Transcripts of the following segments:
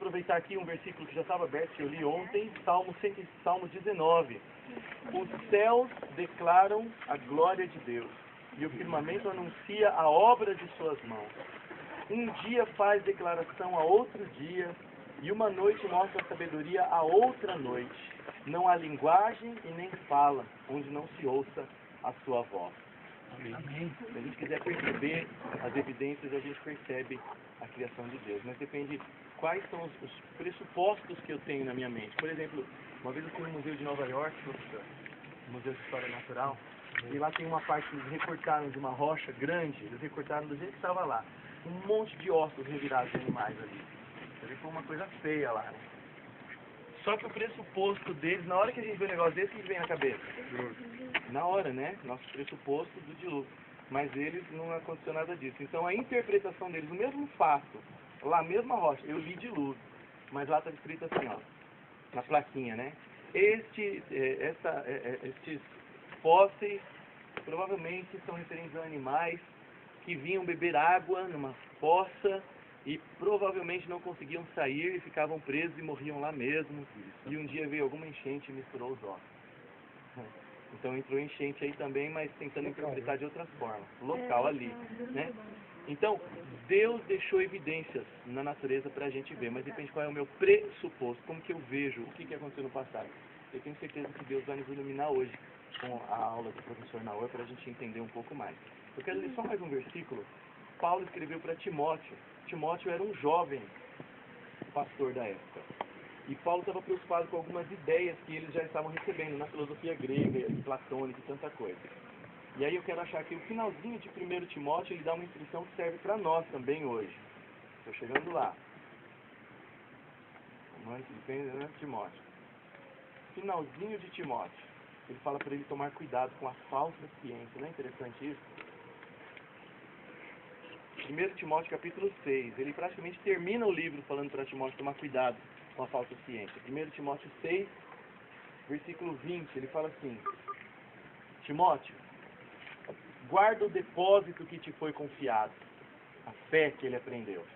aproveitar aqui um versículo que já estava aberto, que eu li ontem, Salmo 19. Os céus declaram a glória de Deus, e o firmamento anuncia a obra de suas mãos. Um dia faz declaração a outro dia, e uma noite mostra sabedoria a outra noite. Não há linguagem e nem fala, onde não se ouça a sua voz. Amém. Se a gente quiser perceber as evidências, a gente percebe a criação de Deus. Mas depende quais são os pressupostos que eu tenho na minha mente. Por exemplo, uma vez eu fui no Museu de Nova York, no Museu de História Natural, e lá tem uma parte que eles recortaram de uma rocha grande, eles recortaram do jeito que estava lá. Um monte de ossos revirados de animais ali. Foi uma coisa feia lá, né? Só que o pressuposto deles, na hora que a gente vê um negócio desse, o que vem na cabeça? Na hora, né? Nosso pressuposto do dilúvio. Mas eles não aconteceu nada disso. Então a interpretação deles, o mesmo fato, lá, a mesma rocha, eu li dilúvio, mas lá está escrito assim, ó, na plaquinha, né? Estes fósseis provavelmente são referentes a animais que vinham beber água numa fossa e provavelmente não conseguiam sair e ficavam presos e morriam lá mesmo. E um dia veio alguma enchente e misturou os ossos. Então entrou enchente aí também, mas tentando interpretar de outra forma. Local ali, né? Então, Deus deixou evidências na natureza para a gente ver, mas depende qual é o meu pressuposto, como que eu vejo, o que aconteceu no passado. Eu tenho certeza que Deus vai nos iluminar hoje com a aula do professor Naor para a gente entender um pouco mais. Eu quero ler só mais um versículo. Paulo escreveu para Timóteo. Timóteo era um jovem pastor da época. E Paulo estava preocupado com algumas ideias que eles já estavam recebendo na filosofia grega, platônica e tanta coisa. E aí eu quero achar que o finalzinho de 1 Timóteo, ele dá uma instrução que serve para nós também hoje. Estou chegando lá. 1 Timóteo. Finalzinho de Timóteo. Ele fala para ele tomar cuidado com a falsa ciência. Não é interessante isso? 1 Timóteo capítulo 6, ele praticamente termina o livro falando para Timóteo tomar cuidado com a falsa ciência. 1 Timóteo 6, versículo 20, ele fala assim: Timóteo, guarda o depósito que te foi confiado, a fé que ele aprendeu,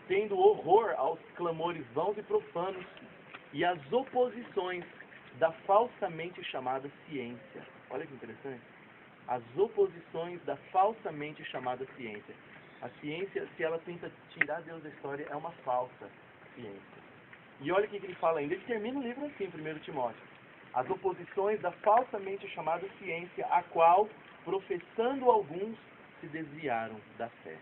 tendo horror aos clamores vãos e profanos e às oposições da falsamente chamada ciência. Olha que interessante. As oposições da falsamente chamada ciência. A ciência, se ela tenta tirar Deus da história, é uma falsa ciência. E olha o que ele fala ainda. Ele termina o livro assim, 1 Timóteo. As oposições da falsamente chamada ciência, a qual, professando alguns, se desviaram da fé.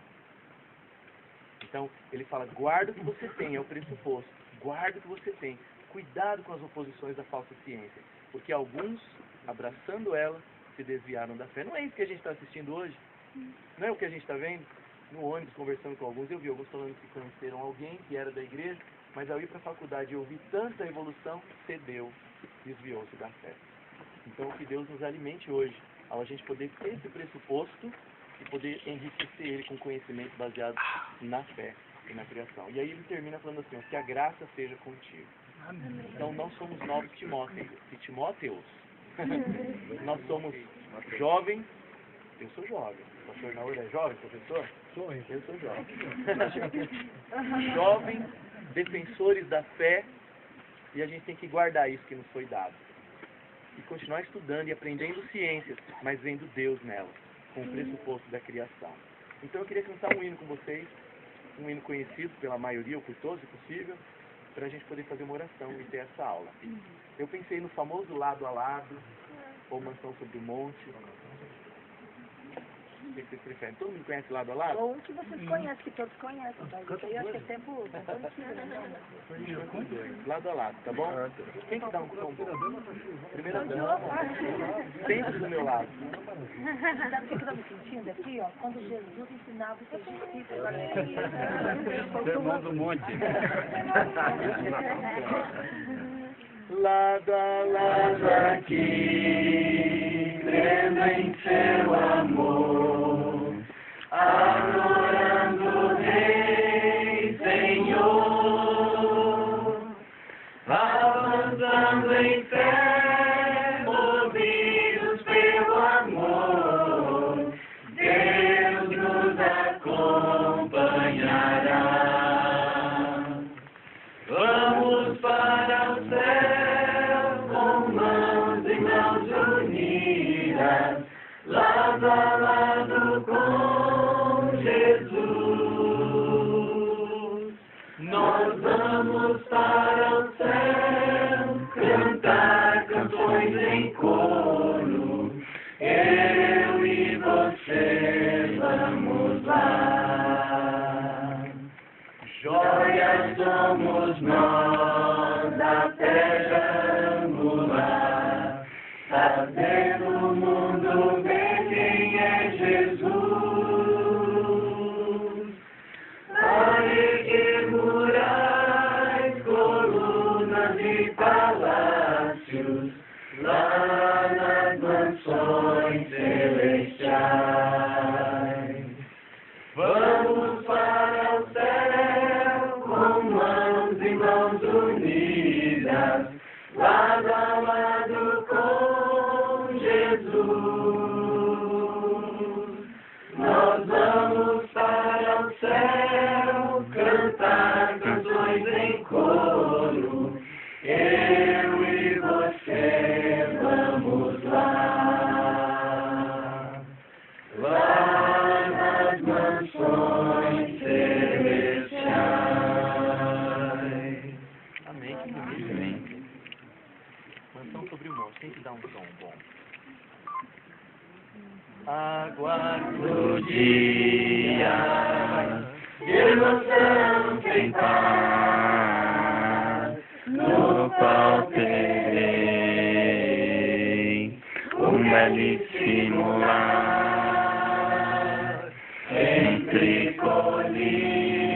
Então, ele fala, guarda o que você tem, é o pressuposto. Guarda o que você tem. Cuidado com as oposições da falsa ciência. Porque alguns, abraçando ela, se desviaram da fé. Não é isso que a gente está assistindo hoje? Não é o que a gente está vendo? No ônibus, conversando com alguns, eu vi alguns falando que conheceram alguém que era da igreja, mas ao ir para a faculdade e ouvir tanta evolução, cedeu, desviou-se da fé. Então, que Deus nos alimente hoje, ao a gente poder ter esse pressuposto e poder enriquecer ele com conhecimento baseado na fé e na criação. E aí ele termina falando assim, que a graça seja contigo. Então, nós somos novos Timóteos. Nós somos jovens. Eu sou jovem. O pastor Naor é jovem, professor? Eu sou jovem. Jovens, defensores da fé, e a gente tem que guardar isso que nos foi dado. E continuar estudando e aprendendo ciências, mas vendo Deus nelas, com o pressuposto da criação. Então eu queria cantar um hino com vocês, um hino conhecido pela maioria, ou por todos, se possível, para a gente poder fazer uma oração e ter essa aula. Eu pensei no famoso Lado a Lado, ou Mansão sobre o Monte. O que vocês preferem? Todo mundo conhece Lado a Lado? Ou um que vocês conhecem, que todos conhecem. Mas aí acho que é tempo Lado a lado, tá bom? Quem que dá um som bom? Primeira dama. Sempre do meu lado. Sabe o que eu estou me sentindo aqui, ó? Quando Jesus ensinava os seus discípulos. Sermão do Monte. Lado a lado aqui, crendo em seu amor, adorando o Rei, Senhor, avançando em fé, movidos pelo amor, Deus nos acompanhará. vamos para o céu cantar canções em coro. Eu e você vamos lá. Joias somos nós da terra angular, fazendo o mundo ver quem é Jesus. Erguer murais, colunas e palácios, lá nas mansões celestiais. Vamos para o céu com mãos e mãos unidas, lado a lado com Jesus. Nós vamos para o céu cantar canções em coro. Eu e você vamos lá, lá nas mansões celestiais. Amém. Que bonito. Amém. Mansão sobre o monte. Tem que dar um tom bom. Aguardo No dia de emoção sem par, no qual terei um belíssimo lar, entre colinas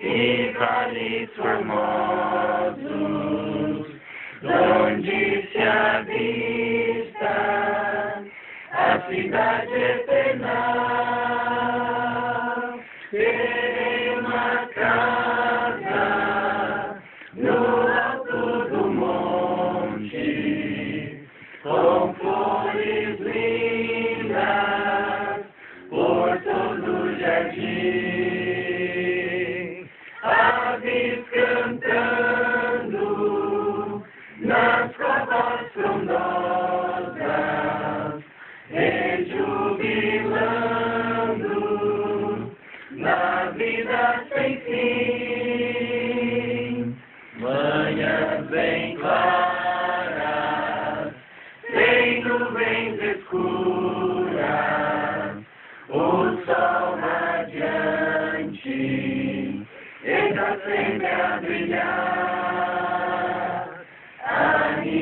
e vales formosos, onde se avista a cidade eterna. Terei uma casa no alto do monte, com flores lindas por todo o jardim, aves cantando nas copas frondosas, rejubilando na vida sem fim. Manhãs bem claras, sem nuvens escuras, o sol radiante está sempre a brilhar. Animaizinhos,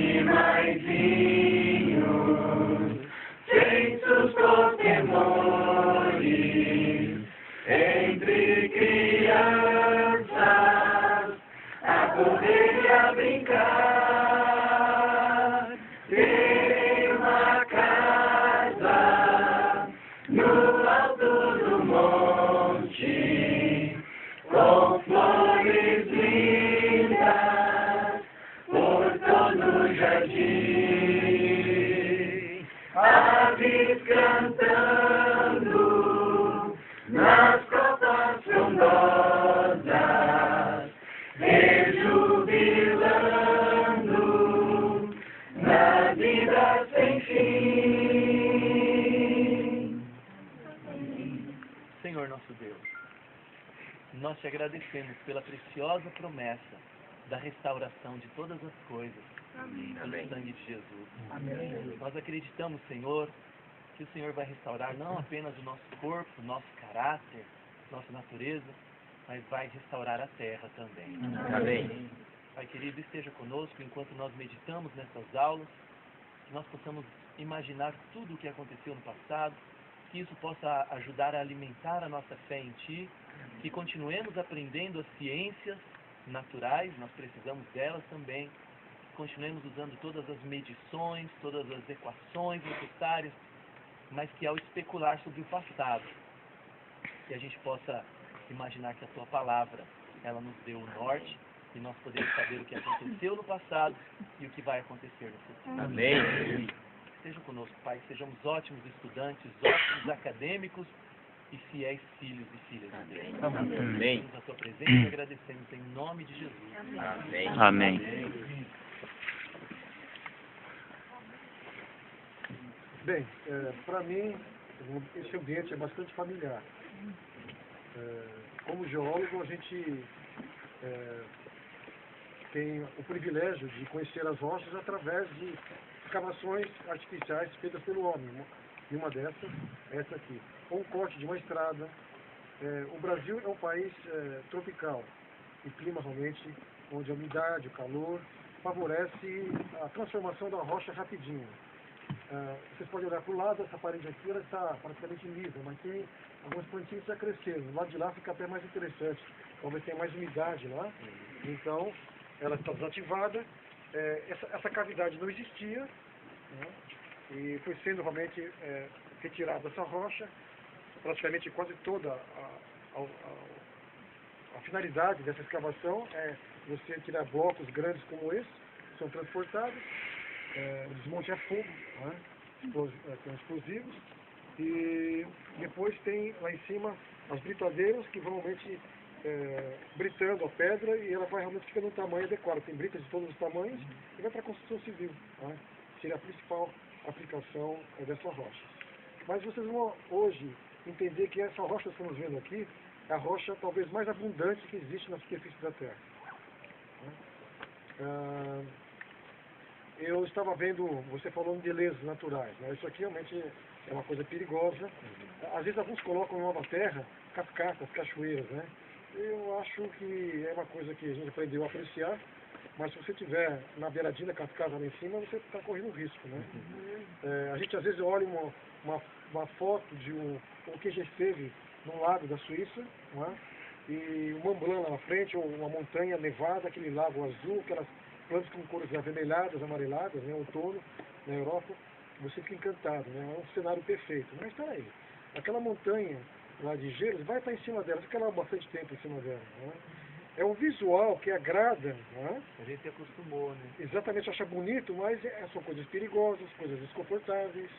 sem sustos temores, entre crianças, a correr e a brincar. Tem uma casa no alto do monte, com flores lindas por todo o jardim, aves cantando nas copas frondosas, rejubilando na vida sem fim. Senhor nosso Deus, nós te agradecemos pela preciosa promessa da restauração de todas as coisas pelo sangue de Jesus. Nós acreditamos, Senhor, que o Senhor vai restaurar não apenas o nosso corpo, o nosso caráter, nossa natureza, mas vai restaurar a terra também. Amém. Pai querido, esteja conosco enquanto nós meditamos nessas aulas, que nós possamos imaginar tudo o que aconteceu no passado, que isso possa ajudar a alimentar a nossa fé em Ti, que continuemos aprendendo as ciências naturais, nós precisamos delas também, que continuemos usando todas as medições, todas as equações necessárias, mas que ao especular sobre o passado, que a gente possa imaginar que a Tua palavra, ela nos deu o norte, e nós podemos saber o que aconteceu no passado e o que vai acontecer no futuro. Amém. Seja conosco, Pai, que sejamos ótimos estudantes, ótimos acadêmicos e fiéis filhos e filhas de Deus. Amém. Agradecemos a Tua presença e agradecemos em nome de Jesus. Amém. Amém. Bem, para mim, esse ambiente é bastante familiar. Como geólogo, a gente tem o privilégio de conhecer as rochas através de escavações artificiais feitas pelo homem. E uma dessas é essa aqui. Ou um corte de uma estrada. O Brasil é um país tropical, e clima realmente onde a umidade, o calor, favorece a transformação da rocha rapidinho. Vocês podem olhar para o lado, essa parede aqui ela está praticamente lisa, mas tem algumas plantinhas já crescendo. Do lado de lá fica até mais interessante, talvez tenha mais umidade lá. Então, ela está desativada. Essa cavidade não existia, né? E foi sendo realmente retirada essa rocha. Praticamente quase toda a finalidade dessa escavação é você tirar blocos grandes como esse, que são transportados, o desmonte é fogo, né? Tem explosivos, e depois tem lá em cima as britadeiras que vão realmente britando a pedra e ela vai realmente ficando no tamanho adequado. Tem britas de todos os tamanhos e vai para a construção civil, né? Seria a principal aplicação dessa rocha. Mas vocês vão hoje entender que essa rocha que estamos vendo aqui é a rocha talvez mais abundante que existe na superfície da Terra. Eu estava vendo, você falando de belezas naturais, né? Isso aqui realmente é uma coisa perigosa. Às vezes alguns colocam em Nova Terra cascatas, cachoeiras, né? Eu acho que é uma coisa que a gente aprendeu a apreciar, mas se você estiver na beiradinha da cascata lá em cima, você está correndo risco, né? A gente às vezes olha uma foto de o que já esteve no lago da Suíça, né? E o Mont Blanc lá na frente, ou uma montanha nevada, aquele lago azul, aquelas plantas com cores avermelhadas, amareladas, né? Outono na Europa, você fica encantado, né? É um cenário perfeito. Mas espera aí, aquela montanha lá de gelo, vai estar em cima dela, fica lá bastante tempo em cima dela, né? É um visual que agrada, né? A gente se acostumou, né? Exatamente, acha bonito, mas são coisas perigosas, coisas desconfortáveis.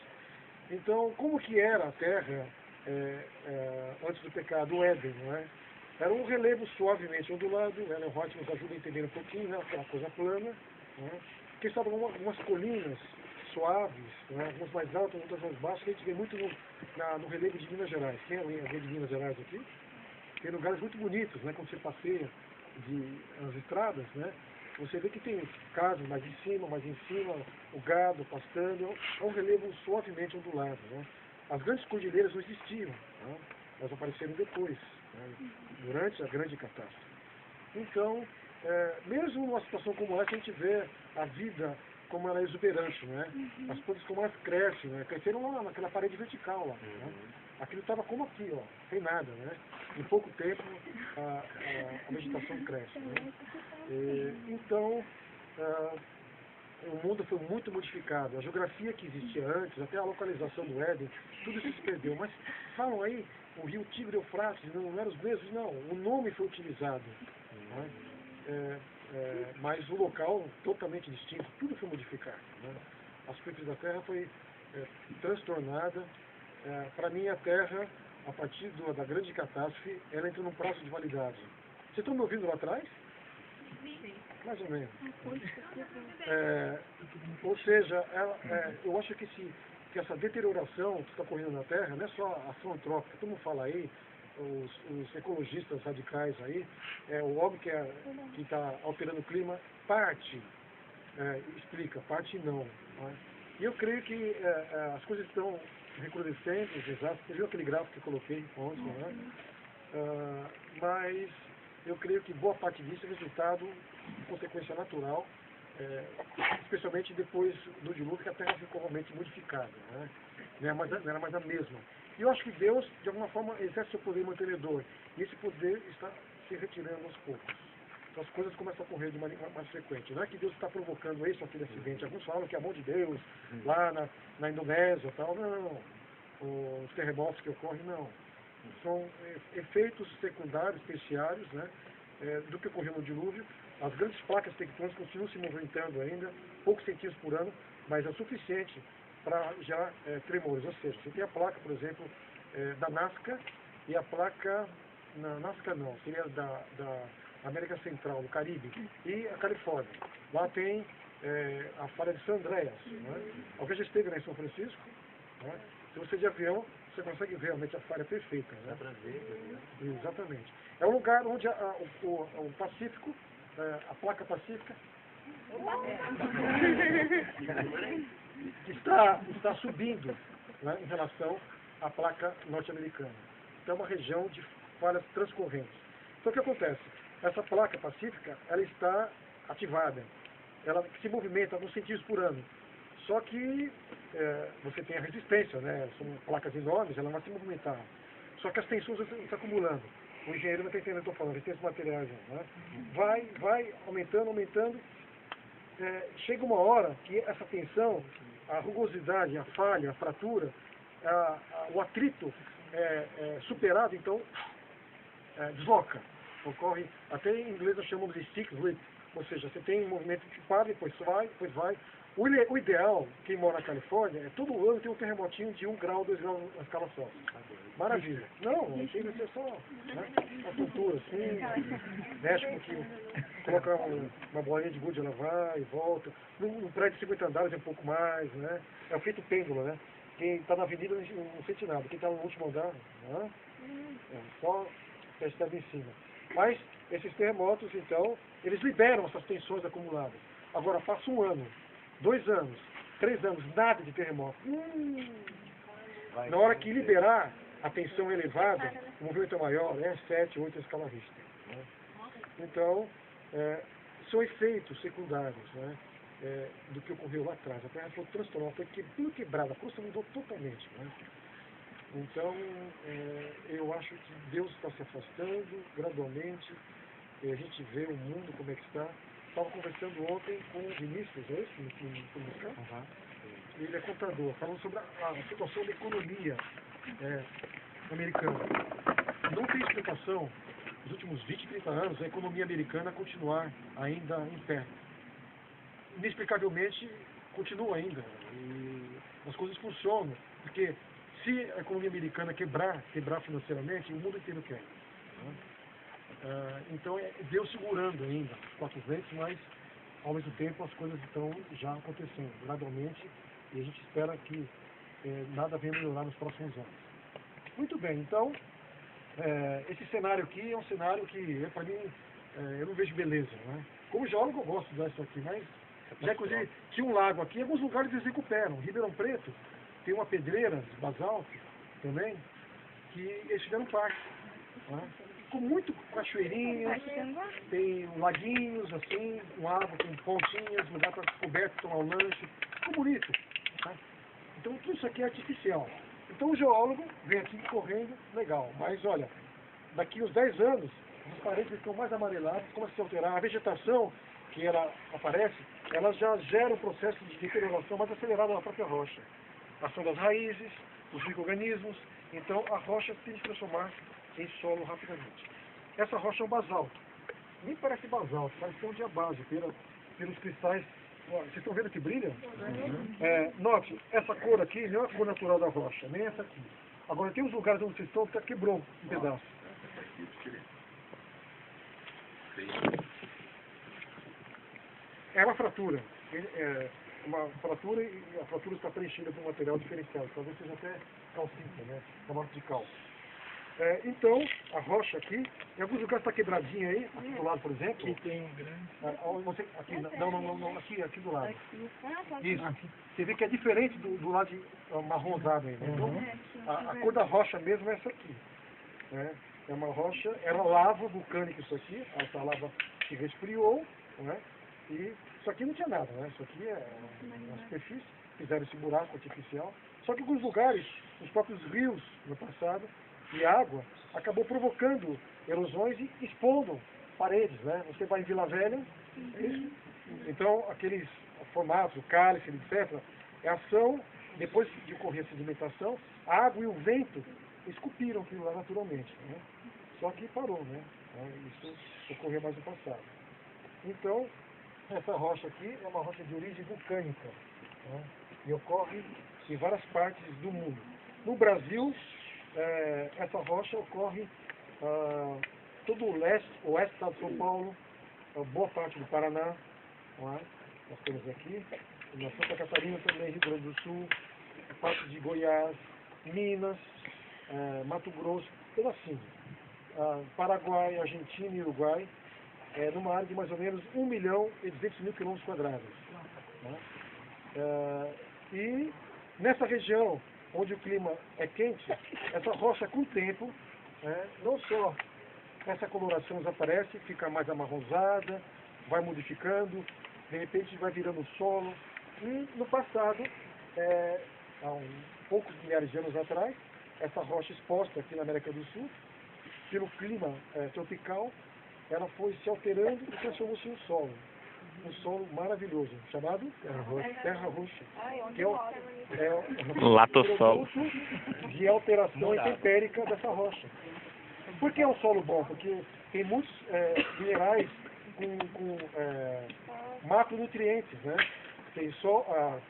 Então, como que era a Terra antes do pecado, o Éden, não é? Era um relevo suavemente ondulado, né? O Hort nos ajuda a entender um pouquinho, né? Aquela coisa plana, né? Que estavam algumas colinas suaves, né? Algumas mais altas, outras mais baixas, que a gente vê muito no relevo de Minas Gerais. Quem é alguém de Minas Gerais aqui? Tem lugares muito bonitos, né? Quando você passeia nas estradas, né? Você vê que tem casas mais em cima, o gado pastando, é um relevo suavemente ondulado, né? As grandes cordilheiras não existiam, né? Elas apareceram depois, né? Durante a grande catástrofe. Então, mesmo numa situação como essa, a gente vê a vida como ela é exuberante, né? As plantas como elas crescem, né? Cresceram lá naquela parede vertical lá, né? Aquilo estava como aqui, ó, sem nada, né? Em pouco tempo a vegetação cresce, né? Então, o mundo foi muito modificado. A geografia que existia antes, até a localização do Éden, tudo isso se perdeu. Mas falam aí, o rio Tigre e Eufrates não eram os mesmos? Não, o nome foi utilizado, né? Mas o local totalmente distinto, tudo foi modificado, né? A superfície da Terra foi transtornada. Para mim, a Terra, a partir da grande catástrofe, ela entrou num prazo de validade. Vocês estão me ouvindo lá atrás? Mais ou menos. Ou seja, eu acho que essa deterioração que está ocorrendo na Terra não é só ação antrópica. Todo mundo fala aí, os ecologistas radicais aí, o homem que está alterando o clima, parte explica, parte não. Né? E eu creio que as coisas estão recrudescendo, exato. Você viu aquele gráfico que eu coloquei ontem, né? Mas eu creio que boa parte disso é resultado de consequência natural, especialmente depois do dilúvio, que a Terra ficou realmente modificada, né? Não era mais a mesma. E eu acho que Deus, de alguma forma, exerce seu poder mantenedor, e esse poder está se retirando aos poucos. Então as coisas começam a ocorrer de maneira mais frequente. Não é que Deus está provocando esse ou aquele acidente. Alguns falam que é a mão de Deus, lá na Indonésia e tal. Não. Os terremotos que ocorrem, não. São efeitos secundários, terciários, né, do que ocorreu no dilúvio. As grandes placas tectônicas continuam se movimentando ainda, poucos centímetros por ano, mas é o suficiente para gerar tremores. Ou seja, você tem a placa, por exemplo, da Nazca, e a placa, Nazca não, seria da América Central, do Caribe, e a Califórnia. Lá tem a falha de San Andreas. Né? Alguém já esteve em São Francisco? Né? Se você de avião, você consegue ver realmente a falha perfeita. Né? Dá pra ver, né? Exatamente. É um lugar onde o Pacífico, a placa pacífica, está subindo, né, em relação à placa norte-americana. Então é uma região de falhas transcorrentes. Então o que acontece? Essa placa pacífica, ela está ativada, ela se movimenta nos centímetros por ano. Só que você tem a resistência, né? São placas enormes, ela vai se movimentar. Só que as tensões estão acumulando. O engenheiro não está entendendo o que eu estou falando, resistência materiais. Né? Vai aumentando, aumentando. Chega uma hora que essa tensão, a rugosidade, a falha, a fratura, o atrito superado, então desloca. Ocorre, até em inglês nós chamamos de stick slip, ou seja, você tem um movimento que para, depois vai. O ideal, quem mora na Califórnia, é todo ano ter um terremotinho de 1 grau, 2 graus na escala Celsius. Maravilha. Não tem que ser só, né, uma tontura assim, mexe um pouquinho, coloca uma bolinha de gude, ela vai e volta. No prédio de 50 andares é um pouco mais, né? É o feito pêndulo, né? Quem está na avenida não sente nada, quem está no último andar, né? Só percebe em cima. Mas esses terremotos, então, eles liberam essas tensões acumuladas. Agora, passa 1 ano, 2 anos, 3 anos, nada de terremoto. Na hora que liberar a tensão elevada, o movimento é maior, 7, 8 escala Richter. Né? Então, são efeitos secundários, né, do que ocorreu lá atrás. A Terra foi transtornada, foi quebrada, a crosta mudou totalmente. Né? Então, eu acho que Deus está se afastando gradualmente, e a gente vê o mundo como é que está. Estava conversando ontem com o Vinícius, é esse que foi buscar? Ele é contador, falando sobre a situação da economia americana. Não tem explicação, nos últimos 20, 30 anos, a economia americana continuar ainda em pé. Inexplicavelmente, continua ainda. E as coisas funcionam, porque se a economia americana quebrar financeiramente, o mundo inteiro quer. Né? Então é Deus segurando ainda os 4 ventos, mas ao mesmo tempo as coisas estão já acontecendo gradualmente e a gente espera que nada venha melhorar nos próximos anos. Muito bem, então esse cenário aqui é um cenário que para mim eu não vejo beleza. Né? Como geólogo eu gosto de usar isso aqui, mas já inclusive tinha um lago aqui, em alguns lugares eles recuperam. Ribeirão Preto tem uma pedreira de basalto também que eles fizeram parte. Né? Com muito cachoeirinhas, tem laguinhos, assim, com água, com pontinhas, lugar para coberto, tomar um lanche, ficou bonito. Né? Então tudo isso aqui é artificial. Então o geólogo vem aqui correndo, legal, mas olha, daqui uns 10 anos, as paredes estão mais amareladas, começa a se alterar, a vegetação que ela aparece, ela já gera um processo de deterioração mais acelerado na própria rocha. A ação das raízes, os micro-organismos, então a rocha tem que se transformar em solo rapidamente. Essa rocha é um basalto. Nem parece basalto, parece ser um diabásio pelos cristais. Vocês estão vendo que brilha? Note, essa cor aqui não é a cor natural da rocha, nem essa aqui. Agora tem uns lugares onde vocês estão que quebrou um pedaço. É uma fratura. Uma fratura e a fratura está preenchida por um material diferenciado. Talvez seja até calcita, né? Camada de cal. Então, a rocha aqui, em alguns lugares está quebradinha aí, aqui do lado, por exemplo. Aqui tem um grande. Aqui, não, aqui do lado. Isso. Você vê que é diferente do lado de marronzado ainda. Então, a cor da rocha mesmo é essa aqui. Né? É uma rocha, era lava vulcânica isso aqui, essa lava que resfriou, né? E isso aqui não tinha nada, né? Isso aqui é uma superfície, fizeram esse buraco artificial. Só que em alguns lugares, os próprios rios no passado, e água, acabou provocando erosões e expondo paredes, né? Você vai em Vila Velha, então aqueles formatos, o cálice, etc., é ação, depois de ocorrer a sedimentação, a água e o vento esculpiram aquilo lá naturalmente. Né? Só que parou, né? Isso ocorreu mais no passado. Então, essa rocha aqui é uma rocha de origem vulcânica, né? E ocorre em várias partes do mundo. No Brasil, essa rocha ocorre todo o oeste do estado de São Paulo, boa parte do Paraná, não é? Nós temos aqui, na Santa Catarina também, Rio Grande do Sul, parte de Goiás, Minas, Mato Grosso, tudo assim. Paraguai, Argentina e Uruguai, numa área de mais ou menos 1.200.000 quilômetros quadrados. Né? E nessa região, onde o clima é quente, essa rocha com o tempo, não só essa coloração desaparece, fica mais amarronzada, vai modificando, de repente vai virando solo. E no passado, há poucos milhares de anos atrás, essa rocha exposta aqui na América do Sul, pelo clima tropical, ela foi se alterando e transformou-se em um solo maravilhoso, chamado terra roxa, que é o Latossolo. produto de alteração intempérica dessa rocha. Por que é um solo bom? Porque tem muitos minerais com macronutrientes, né? Tem só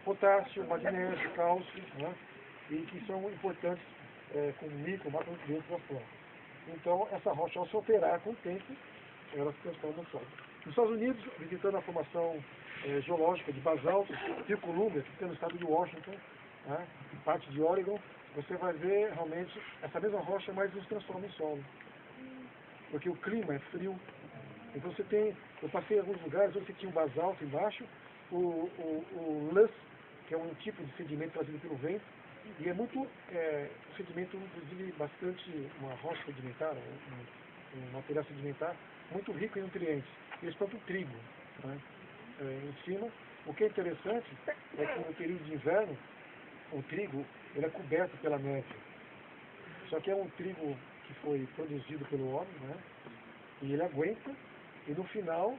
potássio, magnésio, cálcio, né? E que são importantes como micro, macronutrientes da flora. Então, essa rocha, ao se alterar com o tempo, ela se transforma no solo. Nos Estados Unidos, visitando a formação geológica de basalto, Rio Columbia, que fica no estado de Washington, né? Parte de Oregon, você vai ver realmente essa mesma rocha, mas não se transforma em solo. Porque o clima é frio. Então eu passei em alguns lugares onde você tinha um basalto embaixo, o loess, que é um tipo de sedimento trazido pelo vento, e é muito, um sedimento, inclusive, bastante, uma rocha sedimentar, um material sedimentar, muito rico em nutrientes. Eles plantam trigo, né, em cima. O que é interessante é que no período de inverno, o trigo ele é coberto pela neve. Só que é um trigo que foi produzido pelo homem, né, e ele aguenta, e no final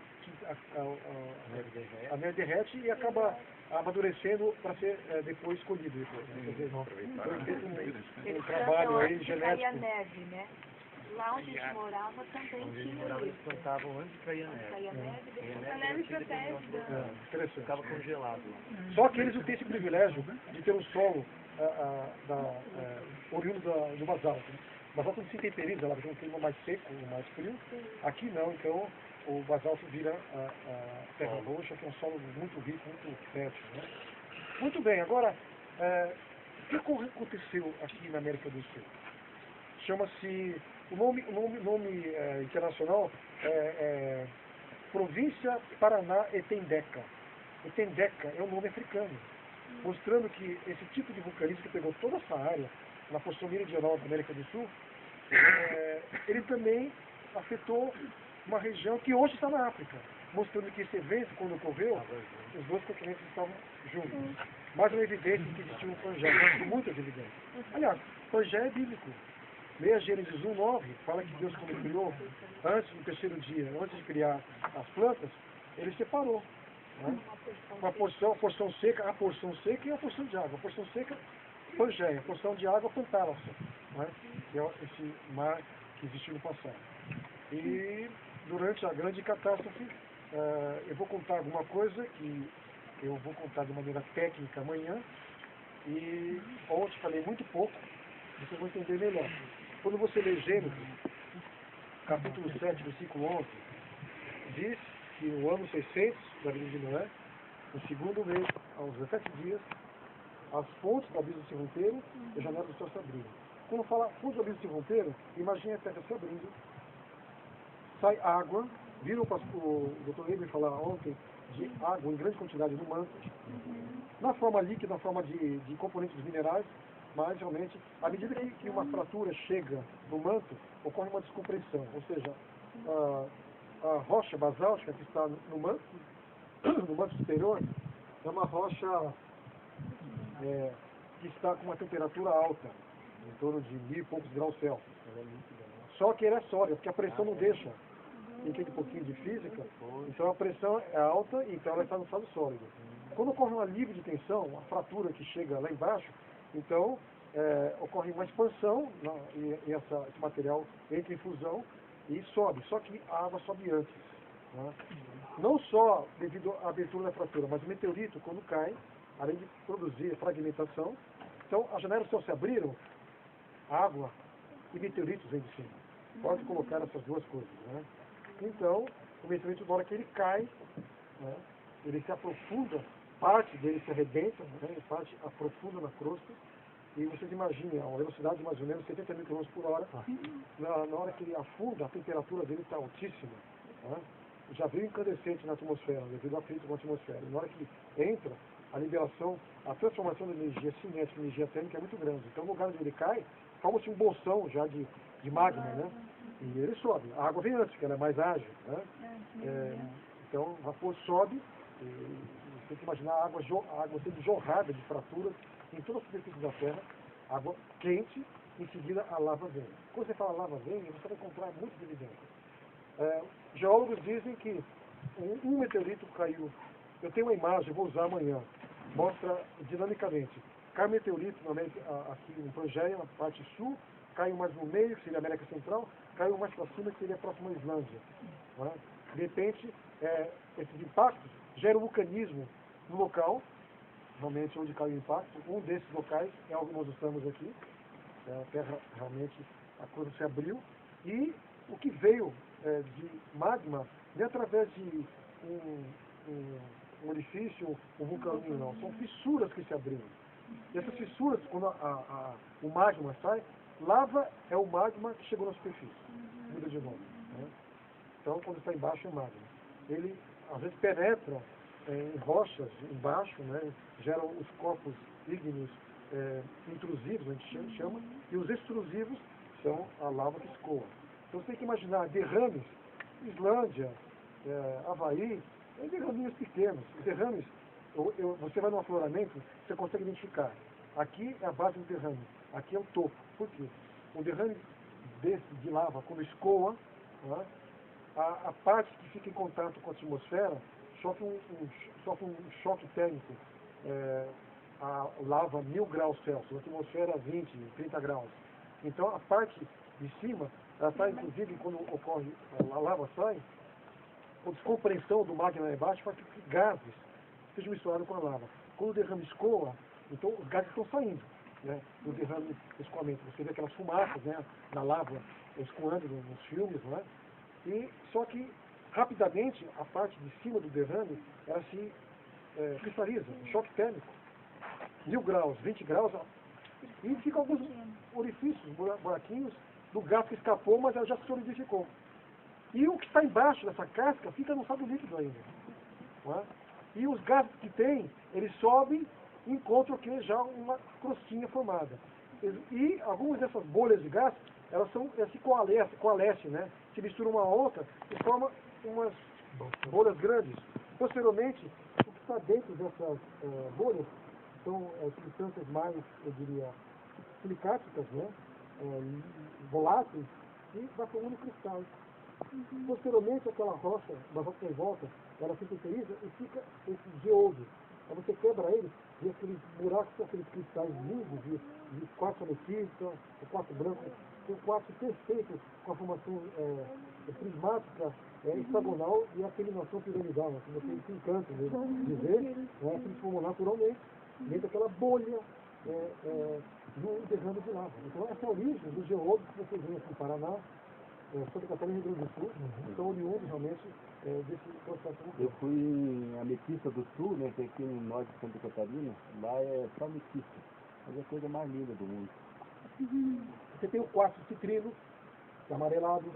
a neve derrete e acaba amadurecendo para ser depois colhido. Quer dizer, foi feito um trabalho aí Caía genético. neve, né? Lá onde a gente morava também tinha Eles isso. plantavam antes de cair a neve. Caía neve, depois A neve protege. Interessante. Ficava congelado lá. Só que eles não têm esse privilégio de ter um solo oriundo do basalto. Né? O basalto não se intemperiza, ela tem um clima mais seco, mais frio. Aqui não, então o basalto vira a terra roxa, que é um solo muito rico, muito fértil. Né? Muito bem, agora, o que aconteceu aqui na América do Sul? Chama-se, o nome internacional é Província Paraná Etendeca. Etendeca é um nome africano, mostrando que esse tipo de vulcanismo que pegou toda essa área, na porção meridional da América do Sul, ele também afetou uma região que hoje está na África, mostrando que esse evento, quando ocorreu, os dois continentes estavam juntos. Mais uma evidência que existiu um Pangé, muitas evidências. Aliás, Pangé é bíblico. Leia Gênesis 1:9, fala que Deus, quando criou, antes do terceiro dia, antes de criar as plantas, ele separou. Né? Uma porção seca, a porção seca e a porção de água. A porção seca, Pangeia, a porção de água, Pantálaça, né? Que é esse mar que existiu no passado. E durante a grande catástrofe, eu vou contar alguma coisa que eu vou contar de maneira técnica amanhã, e ontem falei muito pouco, vocês vão entender melhor. Quando você lê Gênesis, capítulo 7, versículo 11, diz que no ano 600 da vida de Noé, no segundo mês, aos 17 dias, as fontes do abismo se romperam e as janelas do céu se abriram. Quando fala fontes do abismo se romperam, imagine a terra se abrindo, sai água, viram o Dr. Eber falar ontem de água em grande quantidade no manto, na forma líquida, na forma de componentes minerais, mas realmente, à medida que uma fratura chega no manto, ocorre uma descompressão, ou seja, a rocha basáltica que está no manto superior, é uma rocha que está com uma temperatura alta, em torno de 1.000 e poucos graus Celsius. Só que ela é sólida, porque a pressão não deixa. Quem entende um pouquinho de física, então a pressão é alta, então ela está no estado sólido. Quando ocorre um alívio de tensão, uma fratura que chega lá embaixo, então ocorre uma expansão, e esse material entra em fusão e sobe, só que a água sobe antes. Né? Não só devido à abertura da fratura, mas o meteorito, quando cai, além de produzir fragmentação, então as janelas do céu se abriram, água e meteoritos vêm de cima. Pode colocar essas duas coisas. Né? Então, o meteorito, na hora que ele cai, né, ele se aprofunda, parte dele se arrebenta, né, parte aprofunda na crosta, E vocês imaginem, a velocidade de mais ou menos 70 mil km por hora. Na hora que ele afunda, a temperatura dele está altíssima. Né? Já veio incandescente na atmosfera, devido ao atrito com a atmosfera. E na hora que entra, a liberação, a transformação da energia cinética em energia térmica é muito grande. Então, no lugar onde ele cai, forma-se um bolsão já de magma, né? E ele sobe. A água vem antes, porque ela é mais ágil, né? Então, o vapor sobe, e você tem que imaginar a água sendo jorrada de fraturas em toda a superfície da Terra, água quente, em seguida a lava vem. Quando você fala lava vem, você vai encontrar muitas evidências. Geólogos dizem que um meteorito caiu. Eu tenho uma imagem, vou usar amanhã, mostra dinamicamente. Cai um meteorito aqui no Pangeia, na parte sul, caiu mais no meio, que seria a América Central, caiu mais para cima, que seria próximo à Islândia. Né? De repente, esses impactos geram um vulcanismo no local, realmente onde caiu o impacto. Um desses locais é onde nós estamos aqui. A Terra realmente, a coisa se abriu. E o que veio de magma, não é através de um orifício, um vulcanismo, não. São fissuras que se abriram. E essas fissuras, quando o magma sai, lava é o magma que chegou na superfície. Muda de nome. Né? Então, quando está embaixo, é magma. Ele, às vezes, penetra em rochas embaixo, né? Geram os corpos ígneos intrusivos, a gente chama, e os extrusivos são a lava que escoa. Então, você tem que imaginar derrames, Islândia, Havaí, derraminhos pequenos. Derrames, você vai num afloramento, você consegue identificar. Aqui é a base do derrame, aqui é o topo. Por quê? O derrame de lava, quando escoa, né, a parte que fica em contato com a atmosfera sofre um choque térmico. A lava 1000 graus Celsius, a atmosfera 20, 30 graus. Então a parte de cima, ela está inclusive quando ocorre, a lava sai, a descompressão do magma lá embaixo faz com que gases sejam misturados com a lava. Quando o derrame escoa, então os gases estão saindo, né, do derrame escoamento. Você vê aquelas fumaças, né, na lava escoando nos filmes, né? E só que rapidamente a parte de cima do derrame ela se cristaliza, choque térmico, 1000 graus, 20 graus, e ficam alguns orifícios, buraquinhos do gás que escapou, mas ela já se solidificou. E o que está embaixo dessa casca fica no estado líquido ainda. Não é? E os gases que tem, eles sobem e encontram aqui já uma crostinha formada. E algumas dessas bolhas de gás, elas se coalescem, né? Se misturam uma a outra e formam umas bolhas grandes. Posteriormente, o que está dentro dessas bolhas são substâncias mais, eu diria, silicáticas, né? Voláteis, e vai formando cristais. Posteriormente, aquela rocha, uma rocha em volta, ela se sinteriza e fica esse geodo. Aí você quebra ele, e aqueles buracos são aqueles cristais lindos de quartzo ametista, o quartzo branco, tem um quartzo perfeito com a formação prismática, hexagonal e a terminação piramidal, que você se encanta de ver, né, que eles formam naturalmente dentro daquela bolha do derrame de lava. Então essa é a origem dos geodos que vocês veem aqui no Paraná, Santa Catarina e Rio Grande do Sul, são oriundos realmente desse processo. Eu fui em Ametista do Sul, né, que é aqui no norte de Santa Catarina, lá é só ametista, mas é a coisa mais linda do mundo. Você tem o quartzo citrino, que é amarelado.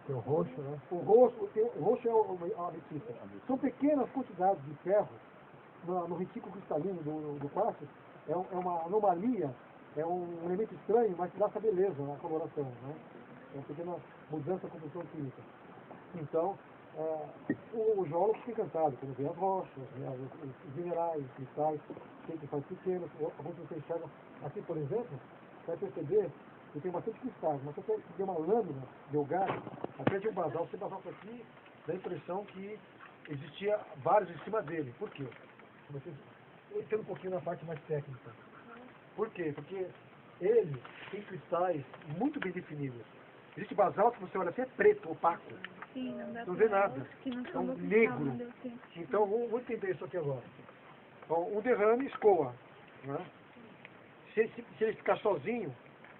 Tem o roxo, né? O roxo é a ametista. São pequenas quantidades de ferro no retículo cristalino do quartzo. É uma anomalia, é um elemento estranho, mas que dá essa beleza na coloração, né? É uma pequena mudança na composição química. Então, o geólogo fica encantado quando vê as rochas, né, os minerais, os cristais, tem cristais pequenos, alguns você enxerga aqui, por exemplo, você vai perceber que tem bastante cristais, mas se você tiver uma lâmina delgada, até de um basalto, esse basalto aqui dá a impressão que existia vários em cima dele. Por quê? Entrando um pouquinho na parte mais técnica. Por quê? Porque ele tem cristais muito bem definidos. Existe basalto que você olha assim, é preto, opaco. Sim, não vê nada. É um negro. Então, vamos entender isso aqui agora. Bom, um derrame escoa. Né? Se ele ficar sozinho,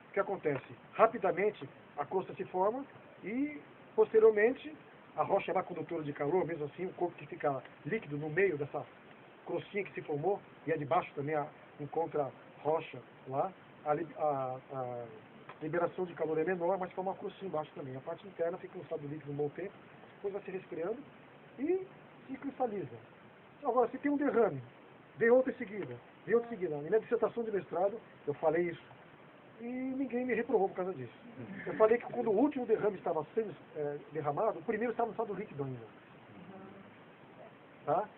o que acontece? Rapidamente, a crosta se forma e, posteriormente, a rocha é uma condutora de calor, mesmo assim, o corpo que fica líquido no meio dessa crostinha que se formou, e é de baixo também encontra rocha lá, a liberação de calor é menor, mas forma uma crostinha embaixo também. A parte interna fica no estado líquido um bom tempo, depois vai se resfriando e se cristaliza. Agora, se tem um derrame, vem outro em seguida, vem outro em seguida. Na minha dissertação de mestrado, eu falei isso. E ninguém me reprovou por causa disso. Eu falei que quando o último derrame estava sendo derramado, o primeiro estava no estado líquido ainda. Tá?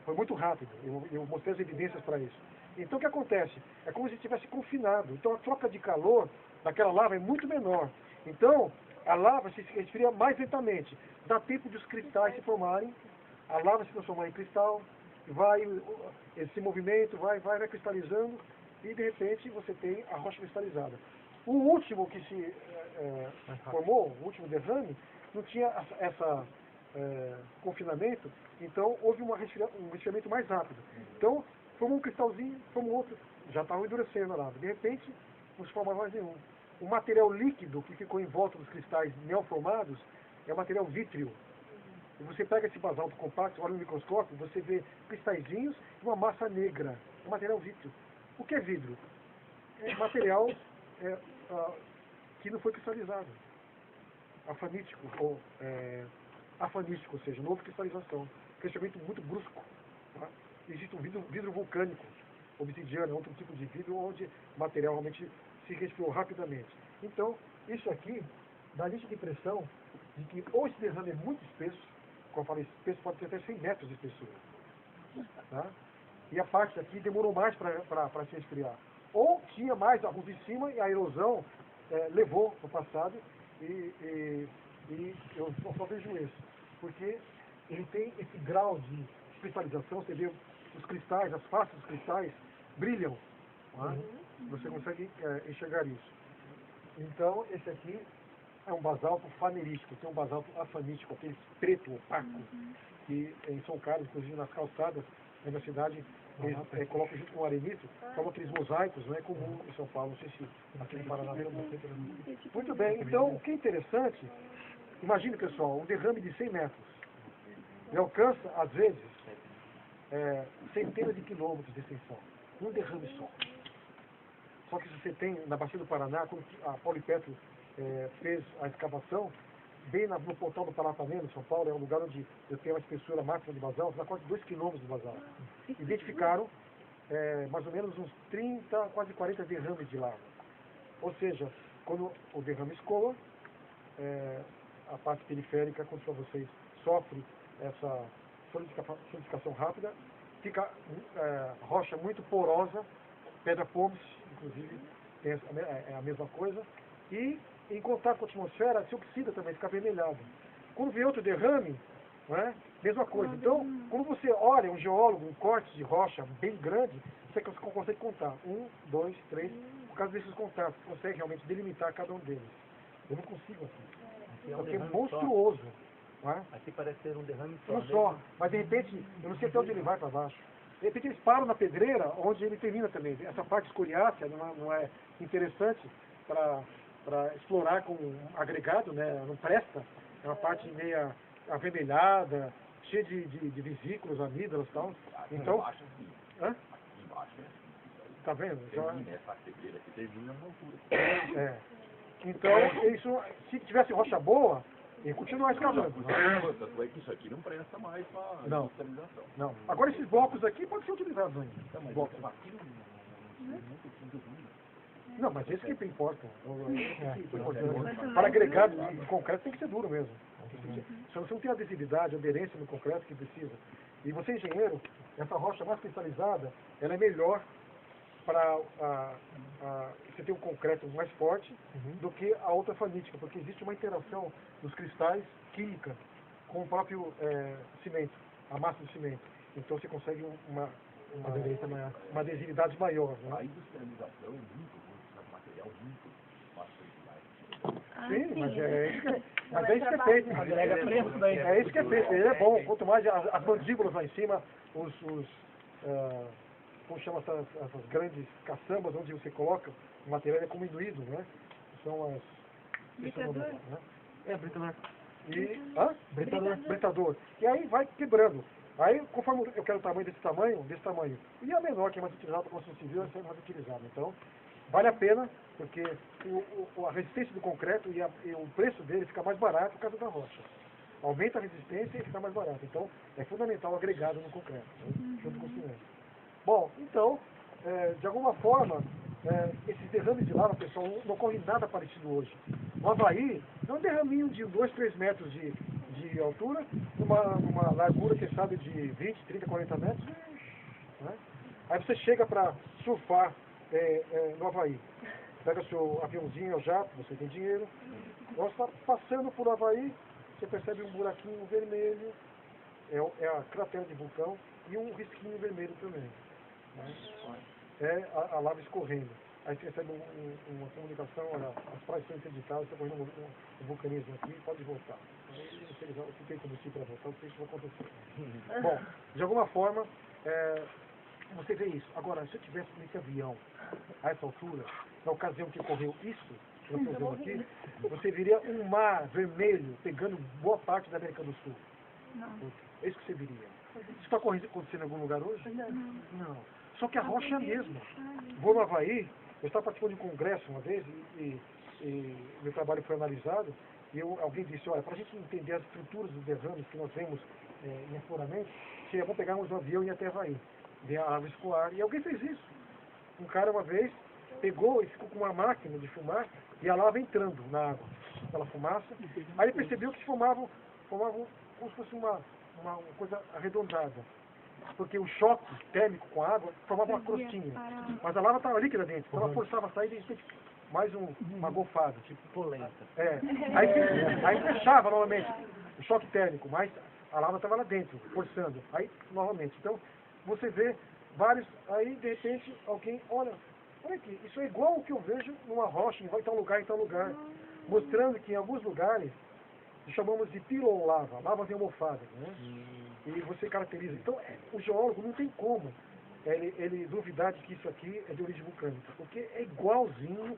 Foi muito rápido. Eu mostrei as evidências para isso. Então o que acontece? É como se estivesse confinado. Então a troca de calor daquela lava é muito menor. Então a lava se resfria mais lentamente. Dá tempo de os cristais se formarem, a lava se transformar em cristal, vai esse movimento, vai cristalizando, e de repente você tem a rocha cristalizada. O último que se formou, o último derrame, não tinha essa confinamento, então houve um resfriamento mais rápido. Então formou um cristalzinho, formou outro, já estava endurecendo a lava. De repente não se formava mais nenhum. O material líquido que ficou em volta dos cristais neoformados é o material vítreo. E você pega esse basalto compacto, olha no microscópio, você vê cristalzinhos e uma massa negra. É material vítreo. O que é vidro? É material que não foi cristalizado. Afanítico, ou seja, não houve cristalização. Crescimento muito brusco. Tá? Existe um vidro vulcânico, obsidiano, outro tipo de vidro, onde o material realmente se resfriou rapidamente. Então, isso aqui dá a nítida impressão de que ou esse derrame é muito espesso, como eu falei, espesso pode ter até 100 metros de espessura. Tá? E a parte aqui demorou mais para se resfriar. Ou tinha mais alguns em cima e a erosão levou no passado e eu só vejo isso. Porque ele tem esse grau de cristalização, você vê os cristais, as faces dos cristais brilham. Tá? Você consegue enxergar isso. Então, esse aqui é um basalto fanerístico, tem um basalto afanítico, aquele preto, opaco, que em São Carlos, inclusive nas calçadas, na minha cidade, eles colocam junto com o arenito, como aqueles mosaicos, não é comum em São Paulo, não sei se aqui no Paraná. Muito bem, então o que é interessante, imagine pessoal, um derrame de 100 metros, ele alcança, às vezes, centenas de quilômetros de extensão, um derrame só. Só que se você tem, na Bacia do Paraná, quando a Polipetro fez a escavação, bem no portal do Parapanema, em São Paulo, é um lugar onde eu tenho uma espessura máxima de basalto, na quase 2 quilômetros de basalto. Identificaram mais ou menos uns 30, quase 40 derrames de lava. Ou seja, quando o derrame escoa, a parte periférica, quando vocês sofrem essa solidificação rápida, fica rocha muito porosa, pedra pómez, inclusive, é a mesma coisa, e em contato com a atmosfera se oxida também, fica avermelhado. Quando vem outro derrame, não é? Mesma coisa. Então, quando você olha um geólogo, um corte de rocha bem grande, você consegue contar. 1, 2, 3, por causa desses contatos, você consegue realmente delimitar cada um deles. Eu não consigo assim. Porque é monstruoso. Não é? Aqui parece ser um derrame só. Um só, mas de repente, eu não sei até onde ele vai para baixo. De repente eles param na pedreira, onde ele termina também. Essa parte escoriácea não é interessante para explorar com agregado, né? Não presta. É uma parte meio avermelhada, cheia de vesículas, amígdalas e tal. Então, hã? Tá vendo? Essa pedreira aqui termina uma altura. Então, isso, se tivesse rocha boa, ia continuar escavando. Tanto é que isso aqui não presta mais para cristalização. Não. Agora esses blocos aqui podem ser utilizados ainda. Blocos. Não, mas esse que importa. Para agregado de concreto tem que ser duro mesmo. Se você não tem adesividade, aderência no concreto que precisa. E você, engenheiro, essa rocha mais cristalizada, ela é melhor para você ter um concreto mais forte do que a outra fanítica, porque existe uma interação dos cristais química com o próprio cimento, a massa do cimento. Então você consegue uma adesividade maior. Né? A industrialização é muito ruim, material muito fácil de Sim, mas é isso que é feito. É isso que é feito. Ele é bom. Quanto mais as mandíbulas lá em cima, como chama essas grandes caçambas onde você coloca o material, é como induído, né? São as... Britador? Britador. Britador. E aí vai quebrando. Aí, conforme eu quero o tamanho desse tamanho, e a menor, que é mais utilizada para construção civil, essa é mais utilizada. Então, vale a pena, porque a resistência do concreto e o preço dele fica mais barato por causa da rocha. Aumenta a resistência e fica mais barato. Então, é fundamental agregado no concreto, né? Junto com o cimento. Bom, então, de alguma forma, esses derrames de lava, pessoal, não ocorre nada parecido hoje. No Havaí, é um derraminho de 2, 3 metros de altura, numa largura, quem sabe, de 20, 30, 40 metros. Né? Aí você chega para surfar no Havaí. Pega seu aviãozinho, jato, você tem dinheiro. Nós está passando por Havaí, você percebe um buraquinho vermelho, é a cratera de vulcão, e um risquinho vermelho também. Né? É a lava escorrendo. Aí você recebe uma comunicação, olha, as praias são interditadas, está correndo um vulcanismo aqui, pode voltar. Aí não sei o que tem combustível para voltar, não sei se vai acontecer. Bom, de alguma forma, você vê isso. Agora, se eu tivesse nesse avião, a essa altura, na ocasião que ocorreu isso, que nós estamos vendo aqui, você viria um mar vermelho pegando boa parte da América do Sul. É isso que você viria. Isso está acontecendo em algum lugar hoje? Não. Só que a rocha é a mesma. Vou no Havaí, eu estava participando de um congresso uma vez e meu trabalho foi analisado e alguém disse, olha, para a gente entender as estruturas dos derrames que nós vemos em afloramento, seria bom pegarmos um avião e ir até Havaí, ver a água escoar. E alguém fez isso. Um cara uma vez pegou e ficou com uma máquina de fumar e a lava entrando na água, aquela fumaça. Aí ele percebeu que fumavam como se fosse uma coisa arredondada. Porque o choque térmico com a água formava uma crostinha. Mas a lava estava líquida dentro. Então ela forçava a sair e de repente mais uma gofada. Tipo polenta. Aí fechava novamente o choque térmico, mas a lava estava lá dentro, forçando. Aí novamente. Então você vê vários. Aí de repente alguém, olha aqui, isso é igual ao que eu vejo numa rocha, em tal lugar. Mostrando que em alguns lugares chamamos de pillow lava, lavas embolfadas, né? E você caracteriza. Então, o geólogo não tem como ele duvidar de que isso aqui é de origem vulcânica, porque é igualzinho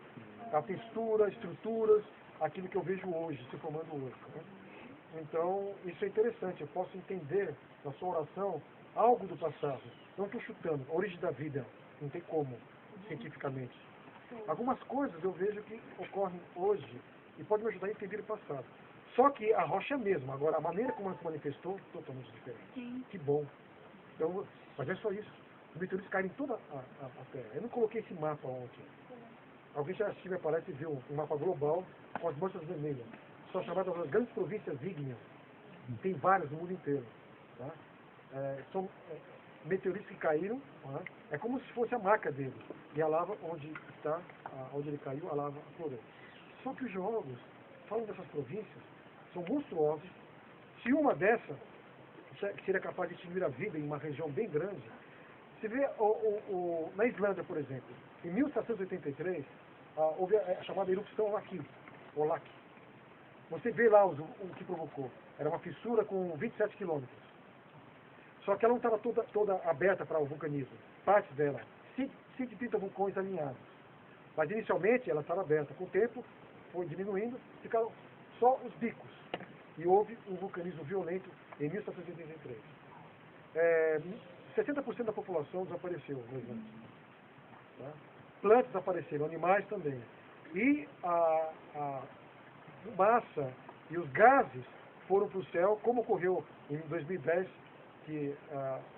a textura, estruturas, aquilo que eu vejo hoje, se formando hoje. Né? Então, isso é interessante. Eu posso entender na sua oração algo do passado. Não estou chutando. A origem da vida não tem como, cientificamente. Algumas coisas eu vejo que ocorrem hoje e pode me ajudar a entender o passado. Só que a rocha é a mesma. Agora, a maneira como ela se manifestou é totalmente diferente. Sim. Que bom. Então, mas é só isso. Os meteoritos caem em toda a Terra. Eu não coloquei esse mapa ontem. Alguém já assistiu, parece, viu um mapa global com as manchas vermelhas. São chamadas as grandes províncias ígneas. Tem várias no mundo inteiro. Tá? São meteoritos que caíram. Tá? É como se fosse a marca dele. E a lava, onde ele caiu, a lava aflorou. Só que os geólogos falam dessas províncias, são monstruosos. Se uma dessas, que seria capaz de extinguir a vida em uma região bem grande, você vê na Islândia, por exemplo, em 1783, houve a chamada erupção Laki. Você vê lá o que provocou. Era uma fissura com 27 quilômetros. Só que ela não estava toda aberta para o vulcanismo. Parte dela, 130 vulcões alinhados. Mas inicialmente ela estava aberta. Com o tempo, foi diminuindo, ficaram só os bicos. E houve um vulcanismo violento em 1783. 60% da população desapareceu no Islândia. Tá? Plantas desapareceram, animais também. E a fumaça e os gases foram para o céu, como ocorreu em 2010, que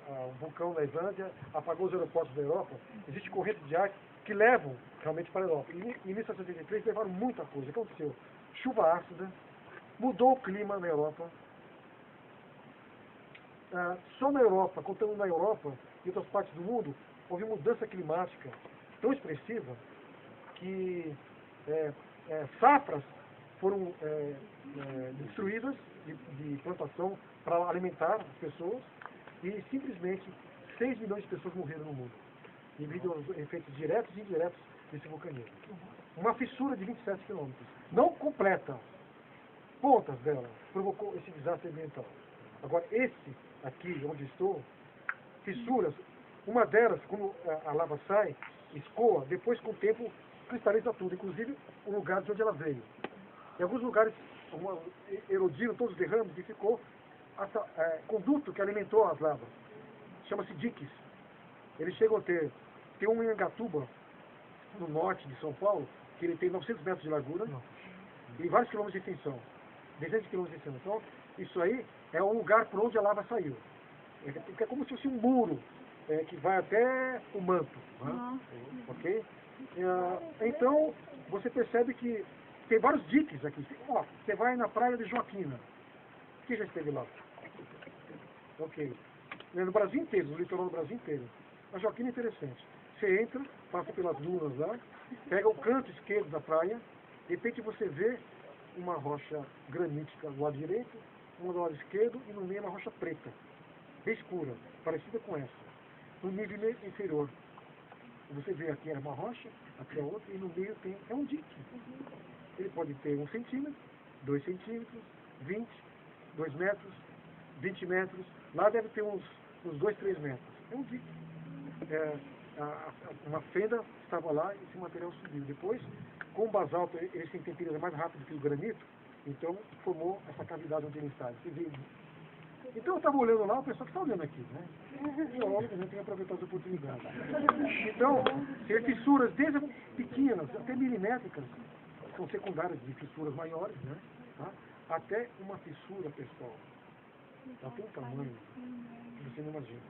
o vulcão da Islândia apagou os aeroportos da Europa. Existe corrente de ar que levam realmente para a Europa. E em 1783 levaram muita coisa. O que aconteceu? Chuva ácida, mudou o clima na Europa. Só na Europa, contando na Europa e outras partes do mundo, houve mudança climática tão expressiva que safras foram destruídas de plantação para alimentar as pessoas e simplesmente 6 milhões de pessoas morreram no mundo, devido aos efeitos diretos e indiretos desse vulcanismo. Uma fissura de 27 quilômetros, não completa, pontas dela, provocou esse desastre ambiental. Agora, esse aqui, onde estou, fissuras, uma delas, quando a lava sai, escoa, depois com o tempo cristaliza tudo, inclusive o lugar de onde ela veio. Em alguns lugares erodiram todos os derrames e ficou conduto que alimentou as lavas. Chama-se diques. Eles chegam a tem um em Angatuba, no norte de São Paulo, que ele tem 900 metros de largura e vários quilômetros de extensão. Dezenas de quilômetros de extensão. Então, isso aí é um lugar por onde a lava saiu. É como se fosse um muro que vai até o manto. Né? Ok? Então, você percebe que tem vários diques aqui. Ó, você vai na praia de Joaquina. Quem já esteve lá? Ok. No Brasil inteiro, no litoral do Brasil inteiro. A Joaquina é interessante. Você entra, passa pelas dunas lá, pega o canto esquerdo da praia, de repente você vê uma rocha granítica do lado direito, uma do lado esquerdo, e no meio uma rocha preta, bem escura, parecida com essa. No nível inferior, você vê aqui é uma rocha, aqui é outra, e no meio é um dique. Ele pode ter 1 centímetro, 2 centímetros, 20, 2 metros, 20 metros. Lá deve ter uns 2, 3 metros. É um dique. Uma fenda estava lá e esse material subiu. Depois, com o basalto, ele se intemperiza mais rápido que o granito, então formou essa cavidade onde ele está. Então eu estava olhando lá, o pessoal que está olhando aqui, né? O geólogo não tem aproveitado as oportunidades. Então, tem fissuras desde pequenas, até milimétricas, são secundárias de fissuras maiores, né? Tá? Até uma fissura, pessoal, ela tem um tamanho que você não imagina.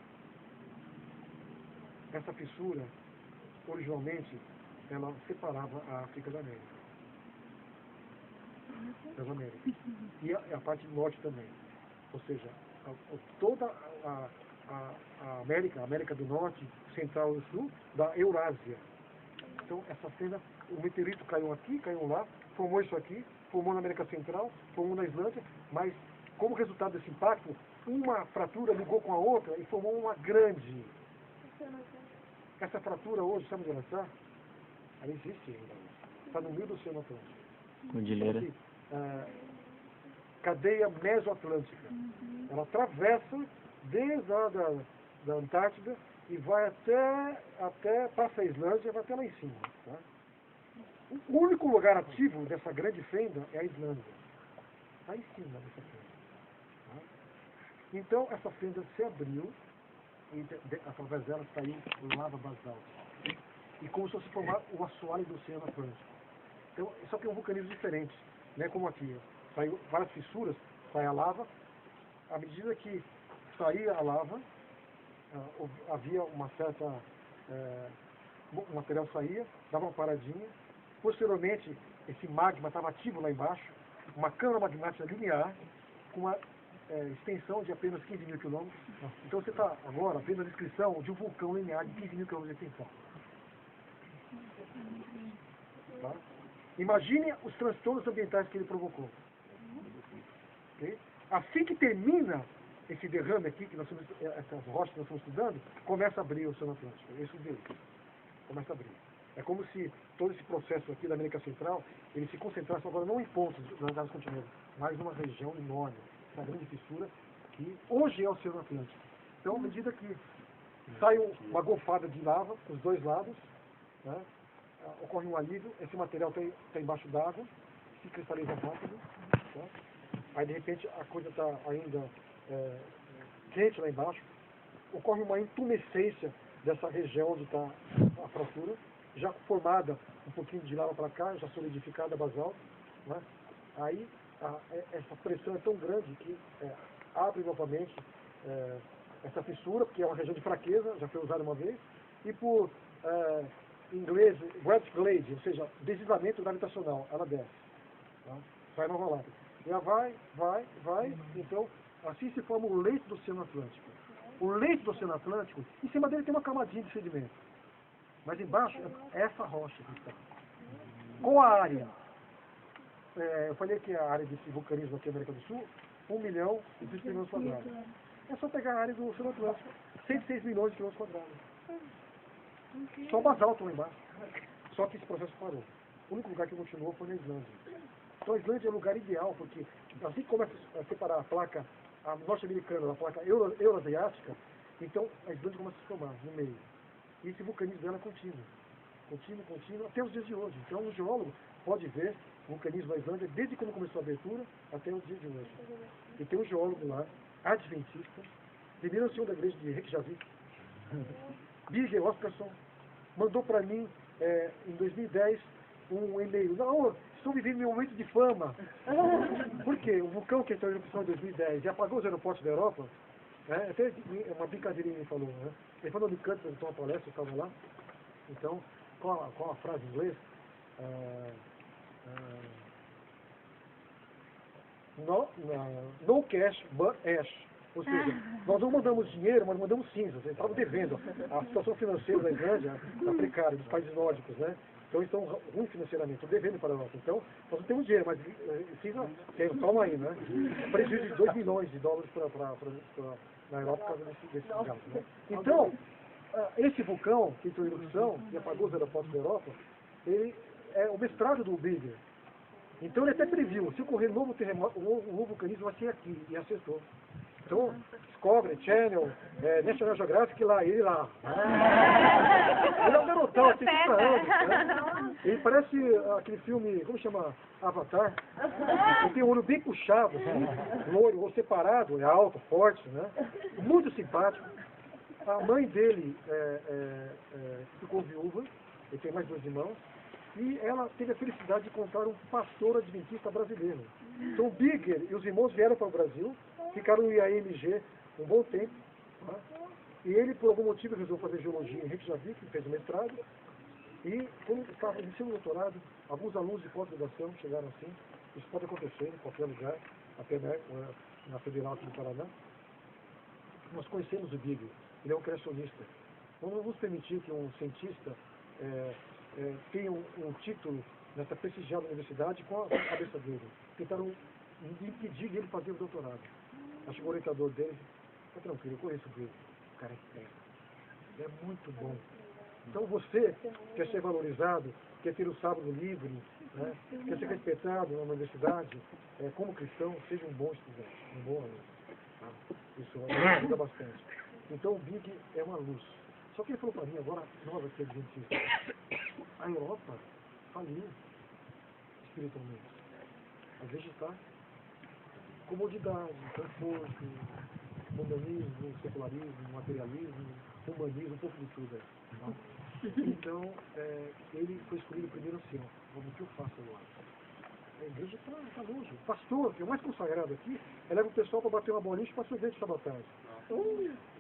Essa fissura, originalmente, ela separava a África da América. Das Américas. E a parte do norte também. Ou seja, toda a América do Norte, Central e Sul, da Eurásia. Então, essa fenda, o meteorito caiu aqui, caiu lá, formou isso aqui, formou na América Central, formou na Islândia, mas, como resultado desse impacto, uma fratura ligou com a outra e formou uma grande. Essa fratura hoje, sabe onde ela está? Ela existe ainda. Está no meio do Oceano Atlântico. Cordilheira. Cadeia mesoatlântica. Ela atravessa desde lá da Antártida e vai até passa a Islândia e vai até lá em cima. Tá? O único lugar ativo dessa grande fenda é a Islândia. Está em cima dessa fenda. Tá? Então, essa fenda se abriu e através dela saiu lava basáltica. E começou a se formar o assoalho do Oceano Atlântico. Então, só que é um vulcanismo diferente, né? Como aqui, saiu várias fissuras, sai a lava. À medida que saía a lava, havia uma certa... o material saía, dava uma paradinha. Posteriormente, esse magma estava ativo lá embaixo, uma câmara magmática linear, com uma extensão de apenas 15 mil quilômetros. Então você está agora vendo a descrição de um vulcão linear de 15 mil quilômetros de extensão. Tá? Imagine os transtornos ambientais que ele provocou. Okay? Assim que termina esse derrame aqui, que essas rochas que nós estamos estudando, começa a abrir o Oceano Atlântico. Isso dele. Começa a abrir. É como se todo esse processo aqui da América Central, ele se concentrasse agora não em pontos das áreas continentais, mas numa região enorme, uma grande fissura, que hoje é o Oceano Atlântico. Então, à medida que sai uma golfada de lava, os dois lados, né, ocorre um alívio, esse material está embaixo d'água, se cristaliza rápido, tá? Aí de repente a coisa está ainda quente lá embaixo, ocorre uma intumescência dessa região onde está a fratura, já formada um pouquinho de lava para cá, já solidificada basalto, né? Aí essa pressão é tão grande que abre novamente essa fissura, porque é uma região de fraqueza, já foi usada uma vez, e por em inglês, wet glade, ou seja, deslizamento gravitacional, ela desce, tá? Vai nova lava. E ela vai, então, assim se forma o leito do Oceano Atlântico. O leito do Oceano Atlântico, em cima dele tem uma camadinha de sedimento, mas embaixo é essa rocha que está. Com a área, eu falei que a área desse vulcanismo aqui na América do Sul, 1 milhão e 30 milhões quadrados. É só pegar a área do Oceano Atlântico, 106 milhões de quilômetros quadrados. Só basalto lá embaixo. Só que esse processo parou. O único lugar que continuou foi na Islândia. Então a Islândia é o lugar ideal, porque assim que começa a separar a placa norte-americana da placa euroasiática, então a Islândia começa a se formar no meio. E esse vulcanismo dela é contínuo, até os dias de hoje. Então o geólogo pode ver o vulcanismo da Islândia desde quando começou a abertura até os dias de hoje. E tem um geólogo lá, adventista, primeiro senhor da igreja de Reykjavik, Birger Oscarsson, mandou para mim em 2010, um e-mail. Não, estou vivendo meu momento de fama. Por quê? O vulcão que entrou em erupção em 2010 e apagou os aeroportos da Europa, né? Até uma brincadeirinha ele falou, né? Ele falou de canto, ele uma palestra, eu estava lá. Então, qual a frase em inglês? No cash, but ash. Ou seja, nós não mandamos dinheiro, mas mandamos cinzas. Eles estavam devendo. A situação financeira da Islândia está precária, dos países nórdicos, né? Então eles estão ruins financeiramente, estão devendo para a Europa. Então, nós não temos dinheiro, mas cinza temos, calma aí, né? Prejuízo de 2 milhões de dólares na Europa por causa desse gás, né? Então, esse vulcão que entrou em erupção e apagou os aeroportos da Europa, ele é o mestrado do Bigger. Então ele até previu, se ocorrer um novo terremoto, um novo vulcanismo vai ser aqui, e acertou. Então, Discovery, Channel, National Geographic lá, ele lá. Ele é um garotão, tem 30 anos, né? Ele parece aquele filme, como chama? Avatar. Ele tem o olho bem puxado, assim, loiro, ou separado, é alto, forte, né? Muito simpático. A mãe dele ficou viúva, ele tem mais 2 irmãos, e ela teve a felicidade de encontrar um pastor adventista brasileiro. Então o Bigger e os irmãos vieram para o Brasil, ficaram no IAMG um bom tempo, tá? E ele, por algum motivo, resolveu fazer geologia em Reykjavik, fez o mestrado, e quando estava iniciando o doutorado, alguns alunos de pós-graduação chegaram assim, isso pode acontecer em qualquer lugar, até na Federal aqui do Paraná. Nós conhecemos o Bigger, ele é um criacionista. Então não vamos permitir que um cientista tenha um título nessa prestigiada universidade com a cabeça dele. Tentaram impedir ele fazer o doutorado. Acho que o orientador dele, está tranquilo, eu conheço o Bigger. O cara é terra. Ele é muito bom. Então você quer ser valorizado, quer ter o sábado livre, né? Quer ser respeitado na universidade, como cristão, seja um bom estudante, um bom aluno. Tá? Isso ajuda bastante. Então o Big é uma luz. Só que ele falou para mim agora, nós aqui adventistas, a Europa faliu espiritualmente. Às vezes está comodidade, conforto, mundanismo, secularismo, materialismo, humanismo, um pouco de tudo aí. Tá? Então, ele foi escolhido primeiro assim, ó, o que eu faço agora? A igreja está longe. O pastor, que é o mais consagrado aqui, ele leva o pessoal para bater uma bolinha e passa o dente sabotagem.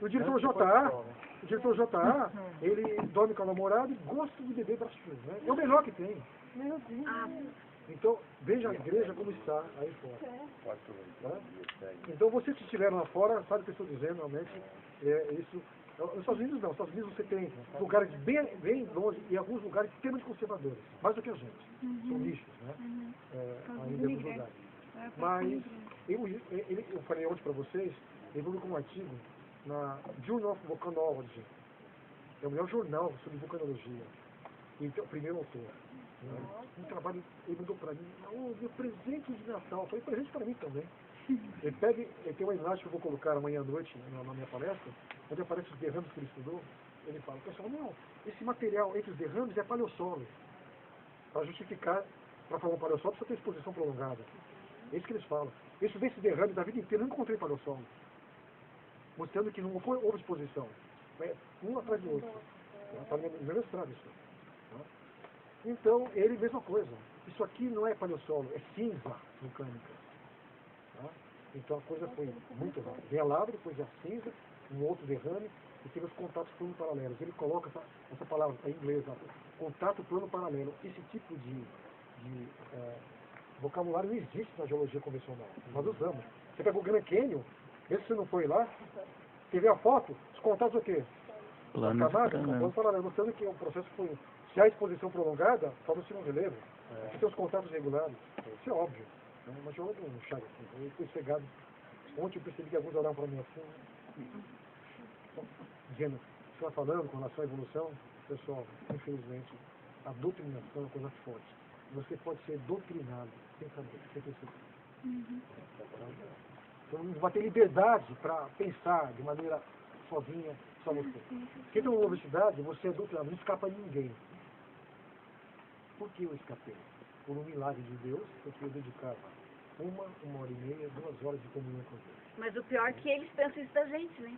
O diretor JA, ele dorme com a namorada e gosta de beber braçudo, né? É o melhor que tem. Meu Deus. Então, veja a igreja como está aí fora. Tá? Então, vocês que estiveram lá fora, sabe o que eu estou dizendo, realmente, isso. Nos Estados Unidos não, nos Estados Unidos você tem lugares bem longe e alguns lugares extremamente conservadores, mais do que a gente. São lixos, né? Ainda em alguns lugares. Mas, eu falei ontem para vocês, ele publicou um artigo na Journal of Volcanology. É o melhor jornal sobre vulcanologia. Então, o primeiro autor. Né? Um trabalho, ele mandou para mim, meu presente de Natal. Eu falei, presente para mim também. Ele tem uma imagem que eu vou colocar amanhã à noite na minha palestra, onde aparece os derrames que ele estudou. Ele fala, pessoal, não, esse material entre os derrames é paleossolo. Para justificar, para formar um paleossolo, precisa ter exposição prolongada. É isso que eles falam. Eu estudei esse derrame da vida inteira, não encontrei paleossolo. Mostrando que não houve exposição. Um atrás do outro. Está no meu mestrado isso. Tá? Então, ele, mesma coisa. Isso aqui não é paleossolo, é cinza vulcânica. Tá? Então a coisa foi muito rápida. Vem a lava, depois a cinza, um outro derrame, e teve os contatos plano paralelos. Ele coloca essa palavra em inglês, contato plano paralelo. Esse tipo de vocabulário não existe na geologia convencional. Nós usamos. Você pega o Grand Canyon, mesmo que você não foi lá, você vê a foto, os contatos o quê? Plano paralelo, mostrando que o processo foi. Se há exposição prolongada, forma-se um relevo. Você tem os contatos regulares. Isso é óbvio. Né? Mas eu não chego assim. Eu fui cegado. Ontem eu percebi que alguns olharam para mim assim, dizendo, você está falando com relação à evolução, pessoal, infelizmente, a doutrinação é uma coisa forte. Você pode ser doutrinado sem saber, sem perceber. Então, não vai ter liberdade para pensar de maneira sozinha, só você. Porque na universidade, você é doutrinado, não escapa de ninguém. Por que eu escapei? Por um milagre de Deus, porque eu dedicava uma hora e meia, 2 horas de comunhão com Deus. Mas o pior é que eles pensam isso da gente, né?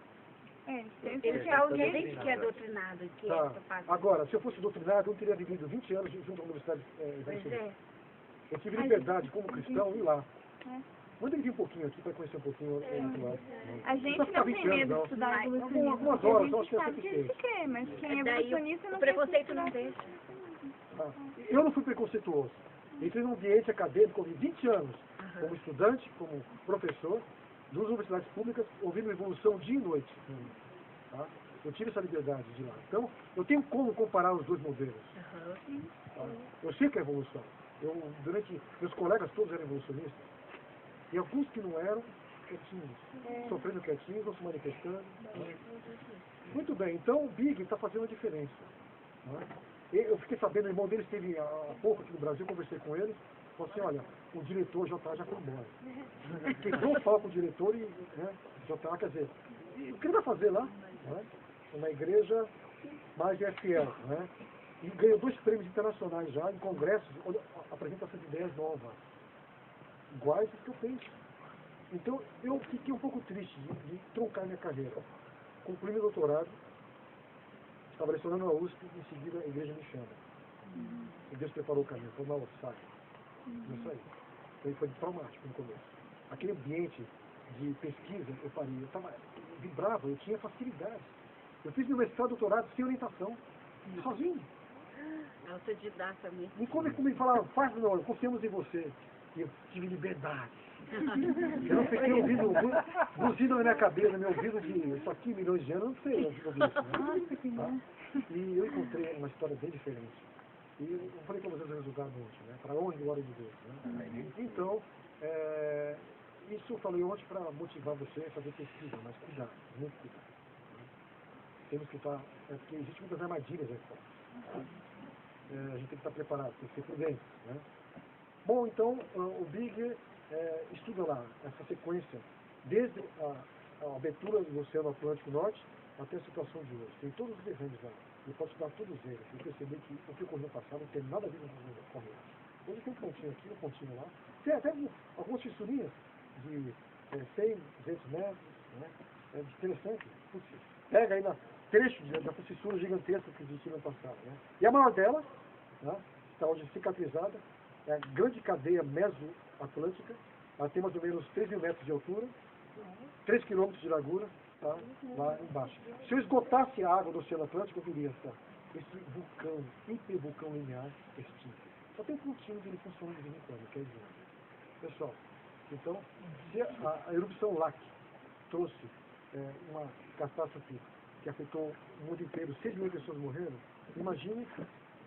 Ele é o gente que é doutrinado, que Tá. é propaganda. Agora, se eu fosse doutrinado, eu não teria vivido 20 anos junto à Universidade Pois Evangélica. é. Eu tive liberdade como cristão ir lá. Manda ele vir um pouquinho aqui para conhecer um pouquinho o lado. A gente Não precisa não tem ficar 20 medo de anos, estudar não. evolucionismo. Algumas porque horas, a eu acho gente que é sabe que a gente quer, mas quem é Daí evolucionista o não preconceito quer não estudar. deixa. Tá? Eu não fui preconceituoso. Entrei num ambiente acadêmico, ouvi 20 anos como estudante, como professor, duas universidades públicas, ouvindo evolução dia e noite. Tá? Eu tive essa liberdade de ir lá. Então, eu tenho como comparar os dois modelos. Tá? Eu sei que é evolução. Durante meus colegas todos eram evolucionistas. E alguns que não eram, quietinhos. Sofrendo quietinhos, não se manifestando. Muito bem, então o Big está fazendo a diferença. Né? Eu fiquei sabendo, o irmão dele esteve há pouco aqui no Brasil, conversei com ele, falou assim, olha, o diretor JA já foi embora. Porque não fala com o diretor e JA, quer dizer, o que ele vai fazer lá? Né? Uma igreja mais fiel, né? E ganhou 2 prêmios internacionais já em congressos, onde apresenta essas ideias novas, iguais às que eu penso. Então, eu fiquei um pouco triste de truncar minha carreira. Concluí meu doutorado, estava lecionando na USP, em seguida a igreja me chama. E Deus preparou o caminho, foi uma ossada. Isso aí. Então, foi traumático no começo. Aquele ambiente de pesquisa, eu vibrava, eu tinha facilidade. Eu fiz meu mestrado, doutorado sem orientação, sozinho. Autodidata mesmo. E quando me falaram, não, confiamos em você. E eu tive liberdade. Eu não fiquei ouvindo buzina na minha cabeça, meu ouvido de isso aqui, milhões de anos, eu não sei ouvir isso. Né? Tá? E eu encontrei uma história bem diferente. E eu falei para vocês o resultado ontem, né? Para onde glória de Deus. Né? Então, isso eu falei ontem para motivar você a fazer pesquisa, mas cuidado, muito cuidado. Né? Temos que estar, porque existem muitas armadilhas aí fora. A gente tem que estar preparado, tem que ser prudente. Né? Bom, então, o Big estuda lá essa sequência, desde a abertura do Oceano Atlântico Norte até a situação de hoje. Tem todos os derrames lá. Ele pode estudar todos eles e perceber que o que ocorreu no passado não tem nada a ver com o que ocorreu. Hoje tem um pontinho aqui, um pontinho lá. Tem até algumas fissurinhas de 100, 200 metros. Né? É interessante. Putz, pega aí na trecho da fissura gigantesca que existiu no passado. Né? E a maior delas, né, está hoje cicatrizada, é a grande cadeia mesoatlântica. Ela tem mais ou menos 3 mil metros de altura, 3 quilômetros de largura, tá, lá embaixo. Se eu esgotasse a água do Oceano Atlântico, eu viria esse vulcão, hipervulcão linear extinto. Só tem um pontinho que ele funciona de vez em quando, que é Islândia. Pessoal, então, se a erupção LAC trouxe uma catástrofe que afetou o mundo inteiro, 6 mil pessoas morreram, imagine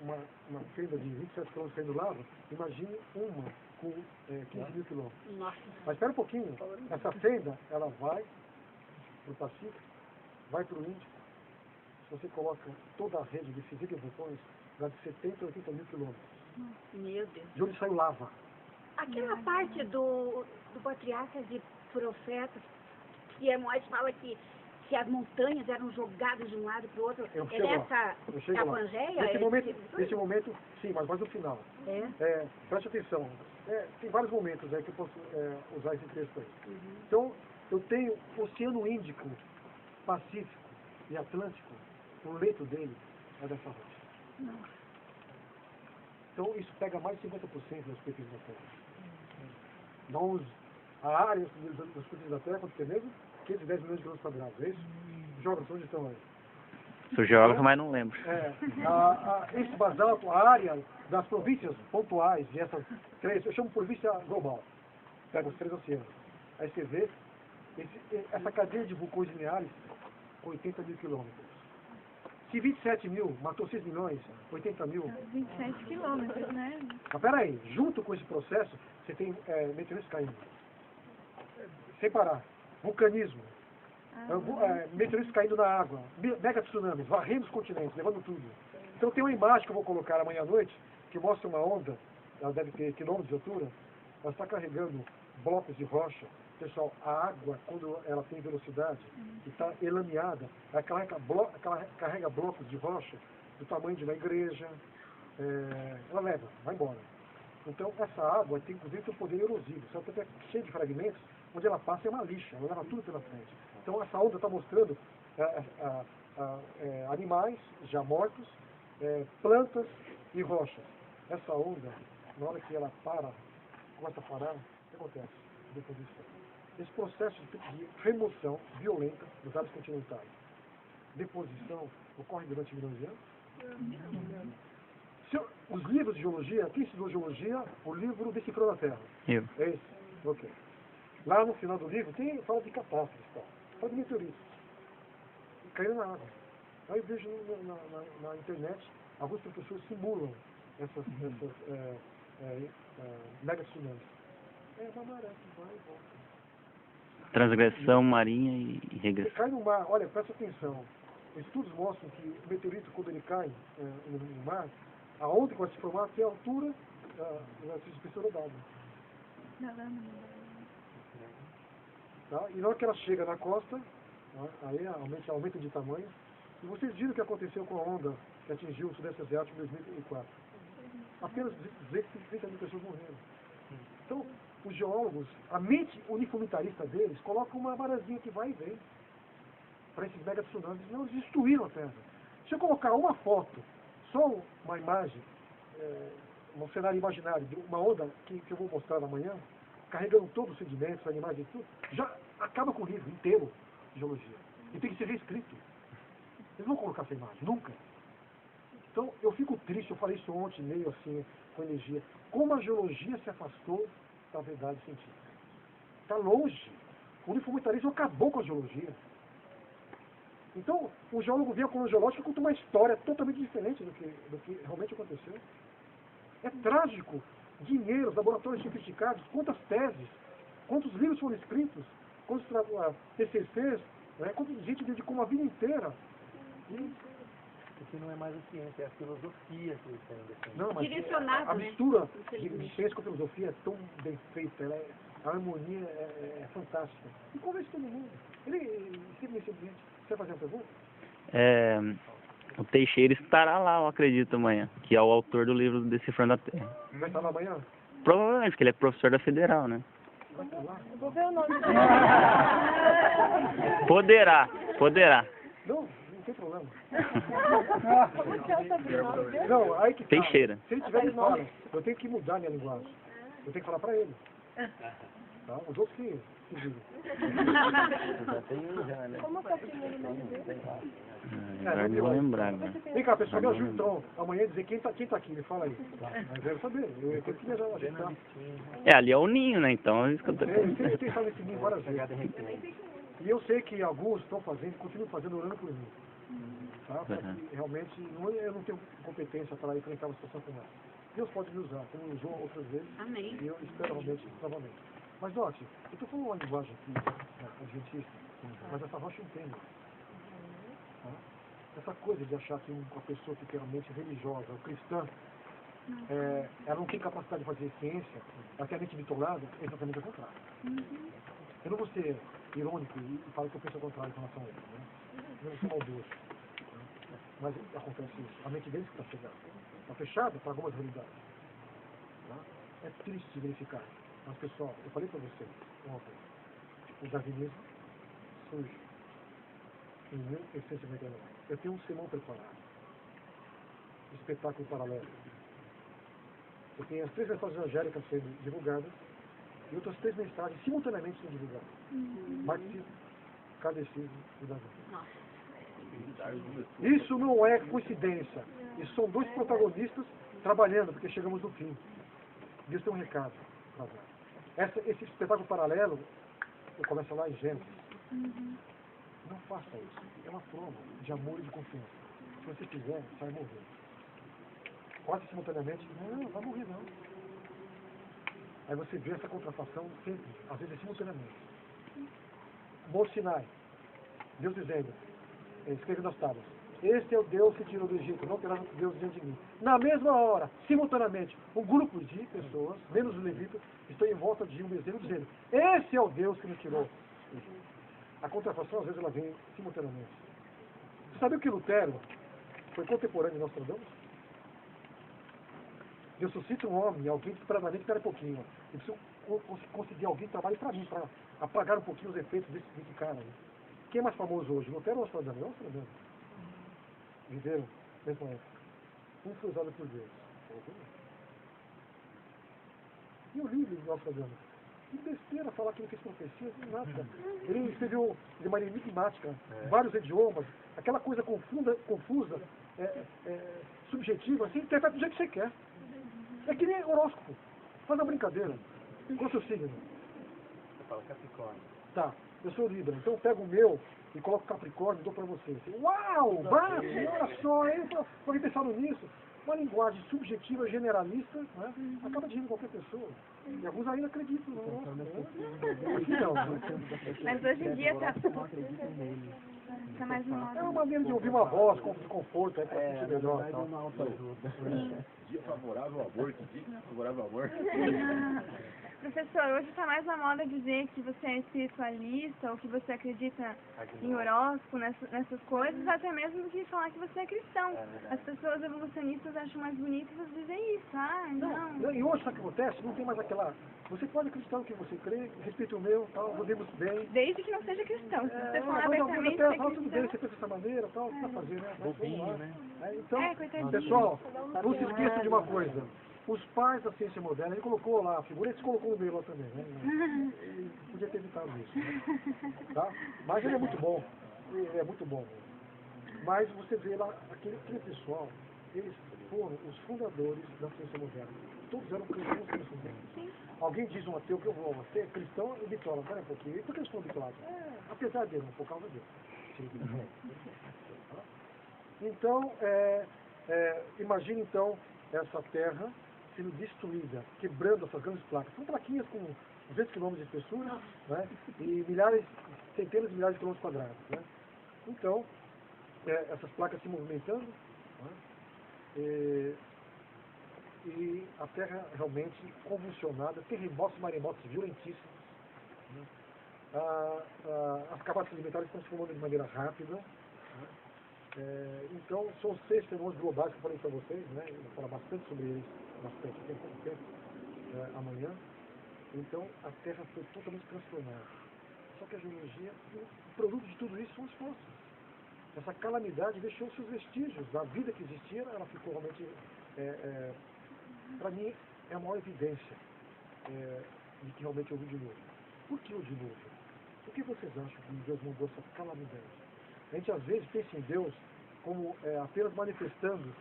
uma fenda de 27 km saindo lava, imagine uma com 15 mil quilômetros. Nossa. Mas espera um pouquinho, essa fenda, ela vai para o Pacífico, vai para o Índico. Se você coloca toda a rede de física e vulcões, dá de 70 a 80 mil quilômetros. Meu Deus. De onde sai lava. Aquela parte do Patriarcas e Profetas, que Moisés fala que as montanhas eram jogadas de um lado para o outro, Eu é chego lá. nessa Eu chego lá. Pangeia? Nesse momento, sim, mas mais no final. Preste atenção. Tem vários momentos aí que eu posso usar esse texto aí. Então, eu tenho o Oceano Índico, Pacífico e Atlântico, o leito dele é dessa rocha. Então, isso pega mais de 50% das superfícies da Terra. A área das superfícies da Terra, quanto que é mesmo? 510 milhões de quilômetros quadrados, é isso? Jogos, onde estão aí? Sou geógrafo, mas não lembro. Esse basalto, a área das províncias pontuais, de essas 3, eu chamo província global, pega os 3 oceanos. Aí você vê essa cadeia de vulcões lineares, 80 mil quilômetros. Se 27 mil matou 6 milhões, 80 mil... 27 quilômetros, né? Mas peraí, junto com esse processo, você tem meteoritos caindo. Sem parar. Vulcanismo. Meteoritos caindo na água. Mega tsunamis, varrendo os continentes, levando tudo. Então tem uma imagem que eu vou colocar amanhã à noite, que mostra uma onda, ela deve ter quilômetros de altura, ela está carregando blocos de rocha. Pessoal, a água, quando ela tem velocidade e está elameada, ela carrega blocos de rocha do tamanho de uma igreja, ela leva, vai embora. Então, essa água tem, inclusive, tem um poder erosivo. Se ela está cheia de fragmentos, onde ela passa é uma lixa, ela leva tudo pela frente. Então, essa onda está mostrando animais já mortos, plantas e rochas. Essa onda, na hora que ela começa a parar, o que acontece depois disso? Esse processo de remoção violenta dos áreas continentais, deposição, ocorre durante milhões de anos? Os livros de geologia, quem estudou geologia, o livro Decifrando a Terra. Eu. É esse? Ok. Lá no final do livro fala de catástrofes, fala de meteoritos. Caindo na água. Aí eu vejo na internet, alguns professores simulam essas mega tsunamis. É uma maré que vai e volta. Transgressão marinha e regressão. Cai no mar, olha, presta atenção. Estudos mostram que o meteorito, quando ele cai no mar, a onda que vai se formar tem a altura da espessura d'água. Tá? E na hora que ela chega na costa, aí aumenta de tamanho. E vocês viram o que aconteceu com a onda que atingiu o Sudeste Asiático em 2004. Apenas 230 mil pessoas morreram. Então, os geólogos, a mente uniformitarista deles, coloca uma varazinha que vai e vem para esses mega tsunamis. Não, eles destruíram a Terra. Se eu colocar uma foto, só uma imagem, um cenário imaginário de uma onda que eu vou mostrar amanhã, carregando todos os sedimentos, animais e tudo, já acaba com o livro inteiro de geologia. E tem que ser reescrito. Eles não vão colocar essa imagem, nunca. Então, eu fico triste, eu falei isso ontem, meio assim, com energia. Como a geologia se afastou da verdade científica. Está longe. O uniformitarismo acabou com a geologia. Então, o geólogo vem a coluna geológica e conta uma história totalmente diferente do que realmente aconteceu. É trágico. Dinheiros, laboratórios sofisticados, quantas teses, quantos livros foram escritos, quantos TCCs, quanta gente dedicou uma vida inteira. Porque não é mais a ciência, é a filosofia que eles têm defendido. Não, mas Direcionado, a né? mistura de ciência com a filosofia é tão bem feita, a harmonia é fantástica. E convence todo mundo. Ele esteve nesse ambiente. Você vai fazer uma pergunta? O Teixeira estará lá, eu acredito, amanhã, que é o autor do livro Decifrando a Terra. Vai estar lá amanhã? Provavelmente, porque ele é professor da Federal, né? Vai estar lá? Eu vou ver o nome dele. Poderá. Não tem problema. Porque eu sabia o nome dele. Não, aí que tá. Teixeira. Se ele tiver que falar, eu tenho que mudar minha linguagem. Eu tenho que falar pra ele. Tá? Os outros que viram. Já tem um já, né? Como que é o primeiro nome dele? Agora não vou lembrar, né? Vem cá, pessoal, me ajuda então. Amanhã dizer quem tá aqui, me fala aí. Mas eu quero saber. Eu tenho que me ajudar. Ali é o ninho, né? Então, é isso que eu tô Ele tem pensado nesse ninho várias vezes. E eu sei que alguns estão fazendo, continuam fazendo, orando por mim. Tá? Porque realmente eu não tenho competência para enfrentar uma situação como essa. Deus pode me usar, como usou outras vezes. Amém. E eu espero realmente novamente. Mas, note, eu estou falando uma linguagem aqui, adventista, mas essa rocha entende. Tá? Essa coisa de achar que uma pessoa que tem uma mente religiosa, ou cristã, ela não tem capacidade de fazer ciência, ela tem a mente bitolada, é exatamente o contrário. Eu não vou ser irônico e falar que eu penso ao contrário em relação a ele. Né? Eu não sou maldoso. Né? Mas acontece isso. A mente deles está cegada. Está fechada para algumas realidades. Tá? É triste verificar. Mas, pessoal, eu falei para vocês ontem, o darwinismo surge em 1899. Eu tenho um sermão preparado. Espetáculo paralelo. Eu tenho as 3 mensagens evangélicas sendo divulgadas e outras 3 mensagens simultaneamente sendo divulgadas. Marxismo, kardecismo e darwinismo. Isso não é coincidência. Isso são 2 protagonistas trabalhando, porque chegamos no fim. Deus tem um recado para dar. Esse espetáculo paralelo começa lá em Gênesis. Não faça isso. É uma prova de amor e de confiança. Se você quiser, você vai morrer. Quase simultaneamente, não vai morrer não. Aí você vê essa contrafação sempre, às vezes simultaneamente. Monte Sinai, Deus dizendo, escreve nas tábuas, este é o Deus que tirou do Egito, não terá Deus diante de mim. Na mesma hora, simultaneamente, um grupo de pessoas, menos os levitas, estão em volta de um bezerro dizendo, esse é o Deus que nos tirou. A contrafação, às vezes, ela vem simultaneamente. Você sabia que Lutero foi contemporâneo de Nostradamus? Deus suscita um homem, alguém que para mim espera um pouquinho. Eu preciso conseguir alguém que trabalhe para mim, para apagar um pouquinho os efeitos desse cara aí. Quem é mais famoso hoje? Lutero ou Nostradamus? Nostradamus. Viveram mesma época. Um foi usado por Deus. E o livro de Nostradamus? Que besteira falar que ele fez profecia, não nada. Ele escreveu de maneira enigmática, vários idiomas, aquela coisa confusa, subjetiva, você interpreta do jeito que você quer. É que nem horóscopo. Faz uma brincadeira. Qual é o seu signo? Você fala Capricórnio. Tá, eu sou Libra, então eu pego o meu e coloco Capricórnio e dou pra você. Uau, bate, olha só, hein? Pode pensar nisso. Uma linguagem subjetiva, generalista, né? Acaba dizendo qualquer pessoa. E alguns ainda acreditam no horóscopo. Aqui não, né? Mas hoje em dia tá mais no É moda. uma maneira de ouvir uma voz com conforto, aí pra sentir melhor. Tal. uma autoajuda. Dia favorável ao aborto, dia favorável ao aborto. Professor, hoje está mais na moda dizer que você é espiritualista ou que você acredita em horóscopo, nessas coisas, até mesmo do que falar que você é cristão. As pessoas evolucionistas acham mais bonitas dizem isso. Ah, não. E hoje, sabe o que acontece? Não tem mais aquela... Você pode acreditar no que você crê, respeito o meu, tal, vivemos bem. Desde que não seja cristão. Se você falar mas abertamente até, que é tudo bem, cristão... você pensa dessa maneira, tal, o que vai fazer, né? Mas Bobinho, vamos lá. né? Então, coitadinho. pessoal, não se esqueçam de uma coisa. Os pais da ciência moderna, ele colocou lá a figura, ele se colocou no meio lá também, né? Ele podia ter evitado isso, né? Tá? Mas ele é muito bom. Ele é muito bom. Mas você vê lá, aquele pessoal, eles foram os fundadores da ciência moderna. Todos eram cristãos também. Alguém diz um ateu que eu vou, você é cristão e bitola, pera um pouquinho. E por que eles foram bitolados? Apesar dele, não por causa dele. Então, imagine então essa terra sendo destruída, quebrando essas grandes placas. São plaquinhas com 200 km de espessura, né? E milhares, centenas de milhares de quilômetros quadrados. Né? Então, essas placas se movimentando, né? E a Terra realmente convulsionada, terremotos, maremotos violentíssimos. Né? As camadas alimentares estão se formando de maneira rápida. Né? Então, são os 6 fenômenos globais que eu falei para vocês, né? Eu vou falar bastante sobre eles, bastante, tem pouco tempo, amanhã. Então, a Terra foi totalmente transformada. Só que a geologia, o produto de tudo isso são os fósseis. Essa calamidade deixou seus vestígios da vida que existia, ela ficou realmente, para mim, é a maior evidência de que realmente houve o dilúvio. Por que o dilúvio? Por que vocês acham que Deus mandou essa calamidade? A gente às vezes pensa em Deus como apenas manifestando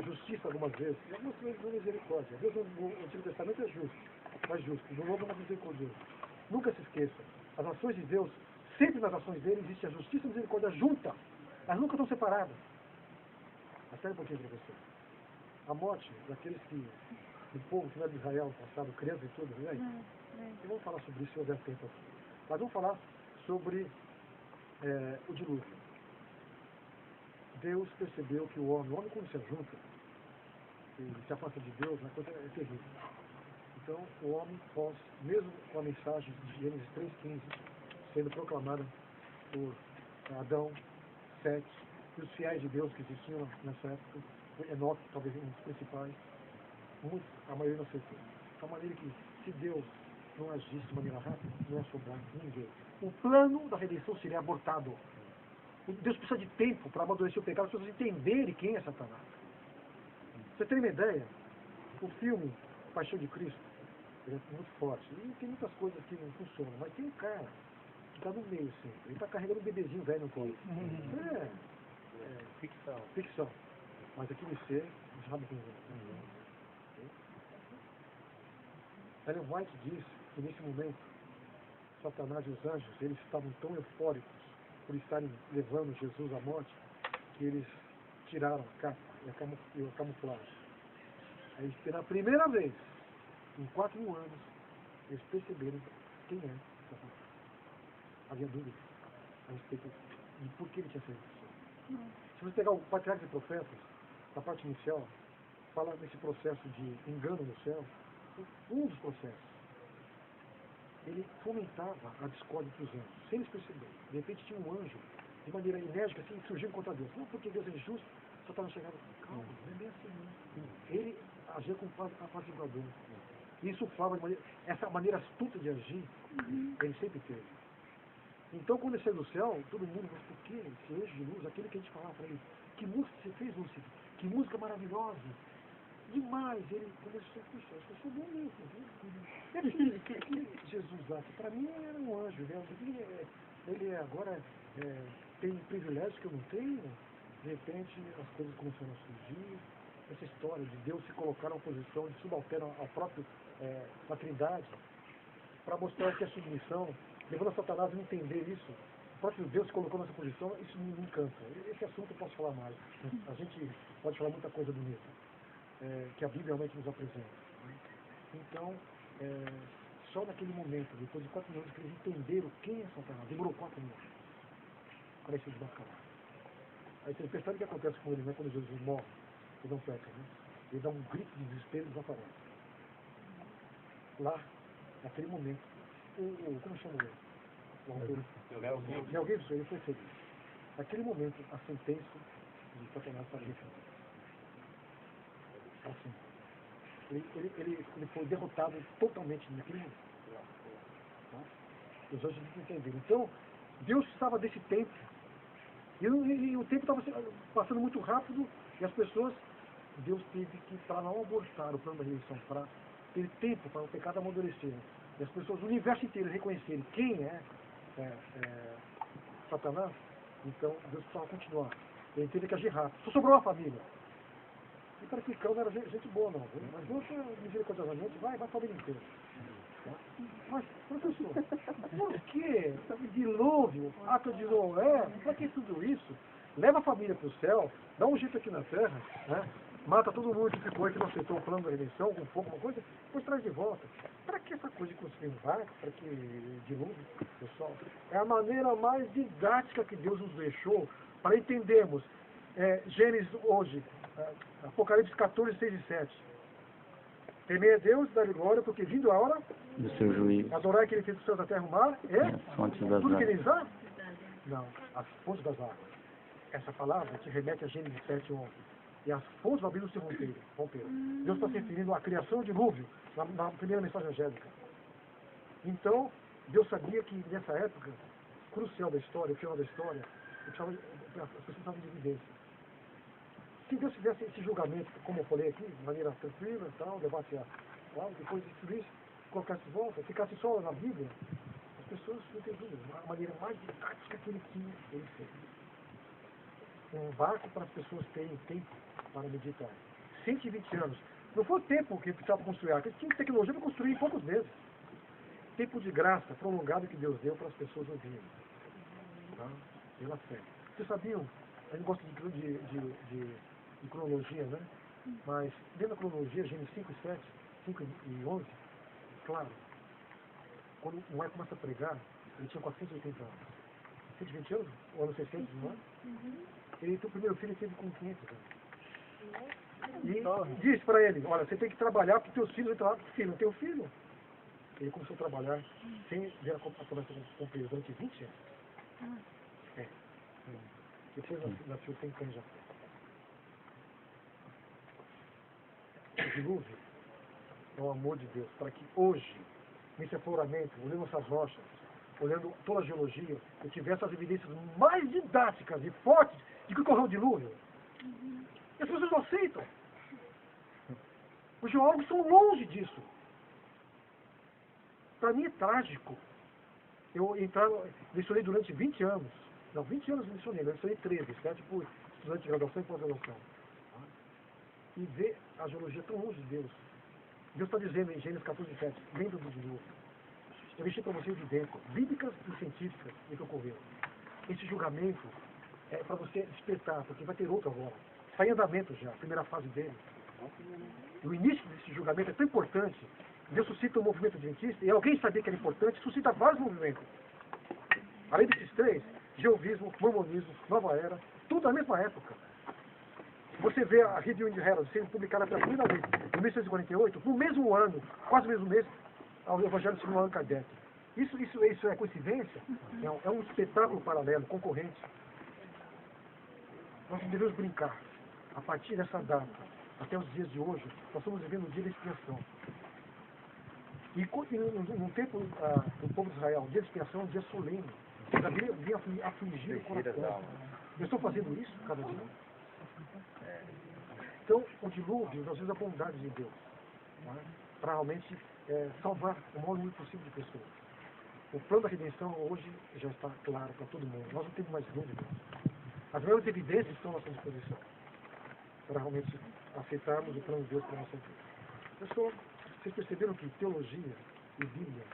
justiça algumas vezes, e algumas vezes não misericórdia. Deus no Antigo Testamento é justo, mas justo, no Novo é misericordioso. Nunca se esqueça, as ações de Deus, sempre nas ações dele existe a justiça e a misericórdia juntas, elas nunca estão separadas. Mas espera um pouquinho para você. A morte daqueles do povo que não é de Israel no passado, crianças e tudo, né? E vamos falar sobre isso se houver tempo aqui. Mas vamos falar sobre o dilúvio. Deus percebeu que o homem quando se ajunta, e se afasta de Deus, a coisa é terrível. Então, o homem pós, mesmo com a mensagem de Gênesis 3,15, sendo proclamada por Adão, Sete, e os fiéis de Deus que existiam nessa época, Enoque, talvez um dos principais, a maioria não aceitou. De uma maneira que, se Deus não agisse de maneira rápida, não ia sobrar ninguém. O plano da redenção seria abortado. Deus precisa de tempo para amadurecer o pecado, as pessoas entenderem quem é Satanás. Você tem uma ideia? O filme Paixão de Cristo, ele é muito forte. E tem muitas coisas que não funcionam, mas tem um cara que está no meio sempre. Ele está carregando um bebezinho velho no colo. Ficção. Ficção. Mas aquilo ser, sabe quem é. Ellen White diz que nesse momento, Satanás e os anjos, eles estavam tão eufóricos por estarem levando Jesus à morte, que eles tiraram a capa e a camuflagem. Aí, pela primeira vez, em 4.000 anos, eles perceberam quem é Satanás. Havia dúvida a respeito de por que ele tinha feito isso. Se você pegar o Patriarca e Profetas, na parte inicial, fala nesse processo de engano no céu, um dos processos. Ele fomentava a discórdia entre os anjos, sem eles perceberem. De repente tinha um anjo, de maneira enérgica, assim, surgindo contra Deus. Não porque Deus é injusto, só estava chegando. Calma, não é bem assim, não. Ele agia com apaziguador. Isso falava de maneira, essa maneira astuta de agir, ele sempre teve. Então, quando ele saiu do céu, todo mundo, mas por quê? Esse anjo de luz, aquele que a gente falava para ele, que música você fez, Lúcifer? Que música maravilhosa! Demais! Ele começou a puxar, eu sou bom mesmo, viu? Que Jesus lá, que para mim era um anjo, né? Ele agora tem privilégios que eu não tenho. De repente, as coisas começaram a surgir. Essa história de Deus se colocar numa posição de subalterno ao próprio, à Trindade, para mostrar que a submissão, levando a Satanás a entender isso, o próprio Deus se colocou nessa posição, isso me encanta. Esse assunto eu posso falar mais. A gente pode falar muita coisa bonita, que a Bíblia realmente nos apresenta. Então, só naquele momento, depois de 4 anos, que eles entenderam quem é Satanás. Demorou 4 anos para isso desmascarar. Aí você percebe o que acontece com ele, né? Quando Jesus morre, ele não peca, né? Ele dá um grito de desespero e desaparece. Lá, naquele momento, como chama ele? Mel Gibson, ele foi feliz. Naquele momento, a sentença de Satanás está definida. Assim. Ele foi derrotado totalmente naquele momento. Tá? Os anjos não entenderam. Então, Deus estava desse tempo. E o tempo estava passando muito rápido e as pessoas, Deus teve que, para não abortar o plano da redenção, para ter tempo para o pecado amadurecer, e as pessoas, o universo inteiro reconhecerem quem é Satanás, então Deus precisava continuar. Ele teve que agir rápido. Só sobrou uma família. E para que cão não era gente boa não, viu? Mas Deus misericordiosamente vai a família inteira. Tá? Mas, professor, por que dilúvio, ato de Noé, para que tudo isso? Leva a família para o céu, dá um jeito aqui na terra, né? Mata todo mundo que ficou aí, que não aceitou o plano da redenção, com fogo, uma coisa, depois traz de volta. Para que essa coisa de construir um barco? Para que dilúvio, pessoal? É a maneira mais didática que Deus nos deixou para entendermos. Gênesis hoje, Apocalipse 14, 6 e 7. Temer a Deus, dar glória, porque vindo a hora do seu juízo. Adorar aquele que fez o céu da terra, o mar, As fontes das tudo que águas. eles dá? Não, as fontes das águas. Essa palavra te remete a Gênesis 7, 11. E as fontes do abismo se romperam. Deus está se referindo à criação de dilúvio, na primeira mensagem angélica. Então, Deus sabia que nessa época, crucial da história, o final da história, as pessoas estavam em evidência. Se Deus fizesse esse julgamento, como eu falei aqui, de maneira tranquila, tal, levasse depois de tudo isso, colocasse de volta, ficasse só na Bíblia, as pessoas não entendiam. A maneira mais didática que ele tinha, ele fez. Um barco para as pessoas terem tempo para meditar. 120 anos. Não foi o tempo que precisava construir arca, tinha tecnologia para construir em poucos meses. Tempo de graça prolongado que Deus deu para as pessoas ouvirem. Tá? Pela fé. Vocês sabiam? A gente gosta de cronologia, né? Mas dentro da cronologia, Gênesis 5 e 7, 5 e 11, claro, quando Noé começa a pregar, ele tinha 480 anos. 120 anos? O ano 600, não é? O primeiro filho ele teve com 500 anos. E disse para ele, olha, você tem que trabalhar porque teus filhos vão entrar. Filho, não tem um filho? Ele começou a trabalhar sem ver a conversa com o Pedro durante 20 anos. Depois nasceu 100 anos já. O dilúvio é o amor de Deus, para que hoje, nesse afloramento, olhando essas rochas, olhando toda a geologia, eu tivesse as evidências mais didáticas e fortes de que ocorreu o dilúvio. E as pessoas não aceitam. Os geólogos estão longe disso. Para mim é trágico. Eu lecionei durante 20 anos. Não, 20 anos eu lecionei 13, certo? Por estudante de graduação e pós-graduação. E ver a geologia tão longe de Deus. Deus está dizendo em Gênesis 14, 7, lembra do dilúvio. Eu deixei para vocês evidências bíblicas e científicas do que ocorreu. Esse julgamento é para você despertar, porque vai ter outro agora. Está em andamento já, a primeira fase dele. E o início desse julgamento é tão importante. Deus suscita um movimento adventista, e alguém sabia que era importante, suscita vários movimentos. Além desses 3, jeovismo, mormonismo, nova era, tudo na mesma época. Você vê a Review in the Herald sendo publicada pela primeira vez em 1948, no mesmo ano, quase no mesmo mês, ao Evangelho segundo Allan Kardec. Isso é coincidência? É um espetáculo paralelo, concorrente. Nós não devemos brincar. A partir dessa data, até os dias de hoje, nós estamos vivendo o dia da expiação. E no tempo do povo de Israel, o dia de expiação é um dia solene. Já vinha afligir o coração. Eu estou fazendo isso cada dia. Então, o dilúvio, nós vemos a bondade de Deus, para realmente salvar o maior número possível de pessoas. O plano da redenção hoje já está claro para todo mundo. Nós não temos mais dúvidas. As maiores evidências estão à nossa disposição para realmente aceitarmos o plano de Deus para a nossa vida. Pessoal, vocês perceberam que teologia e Bíblia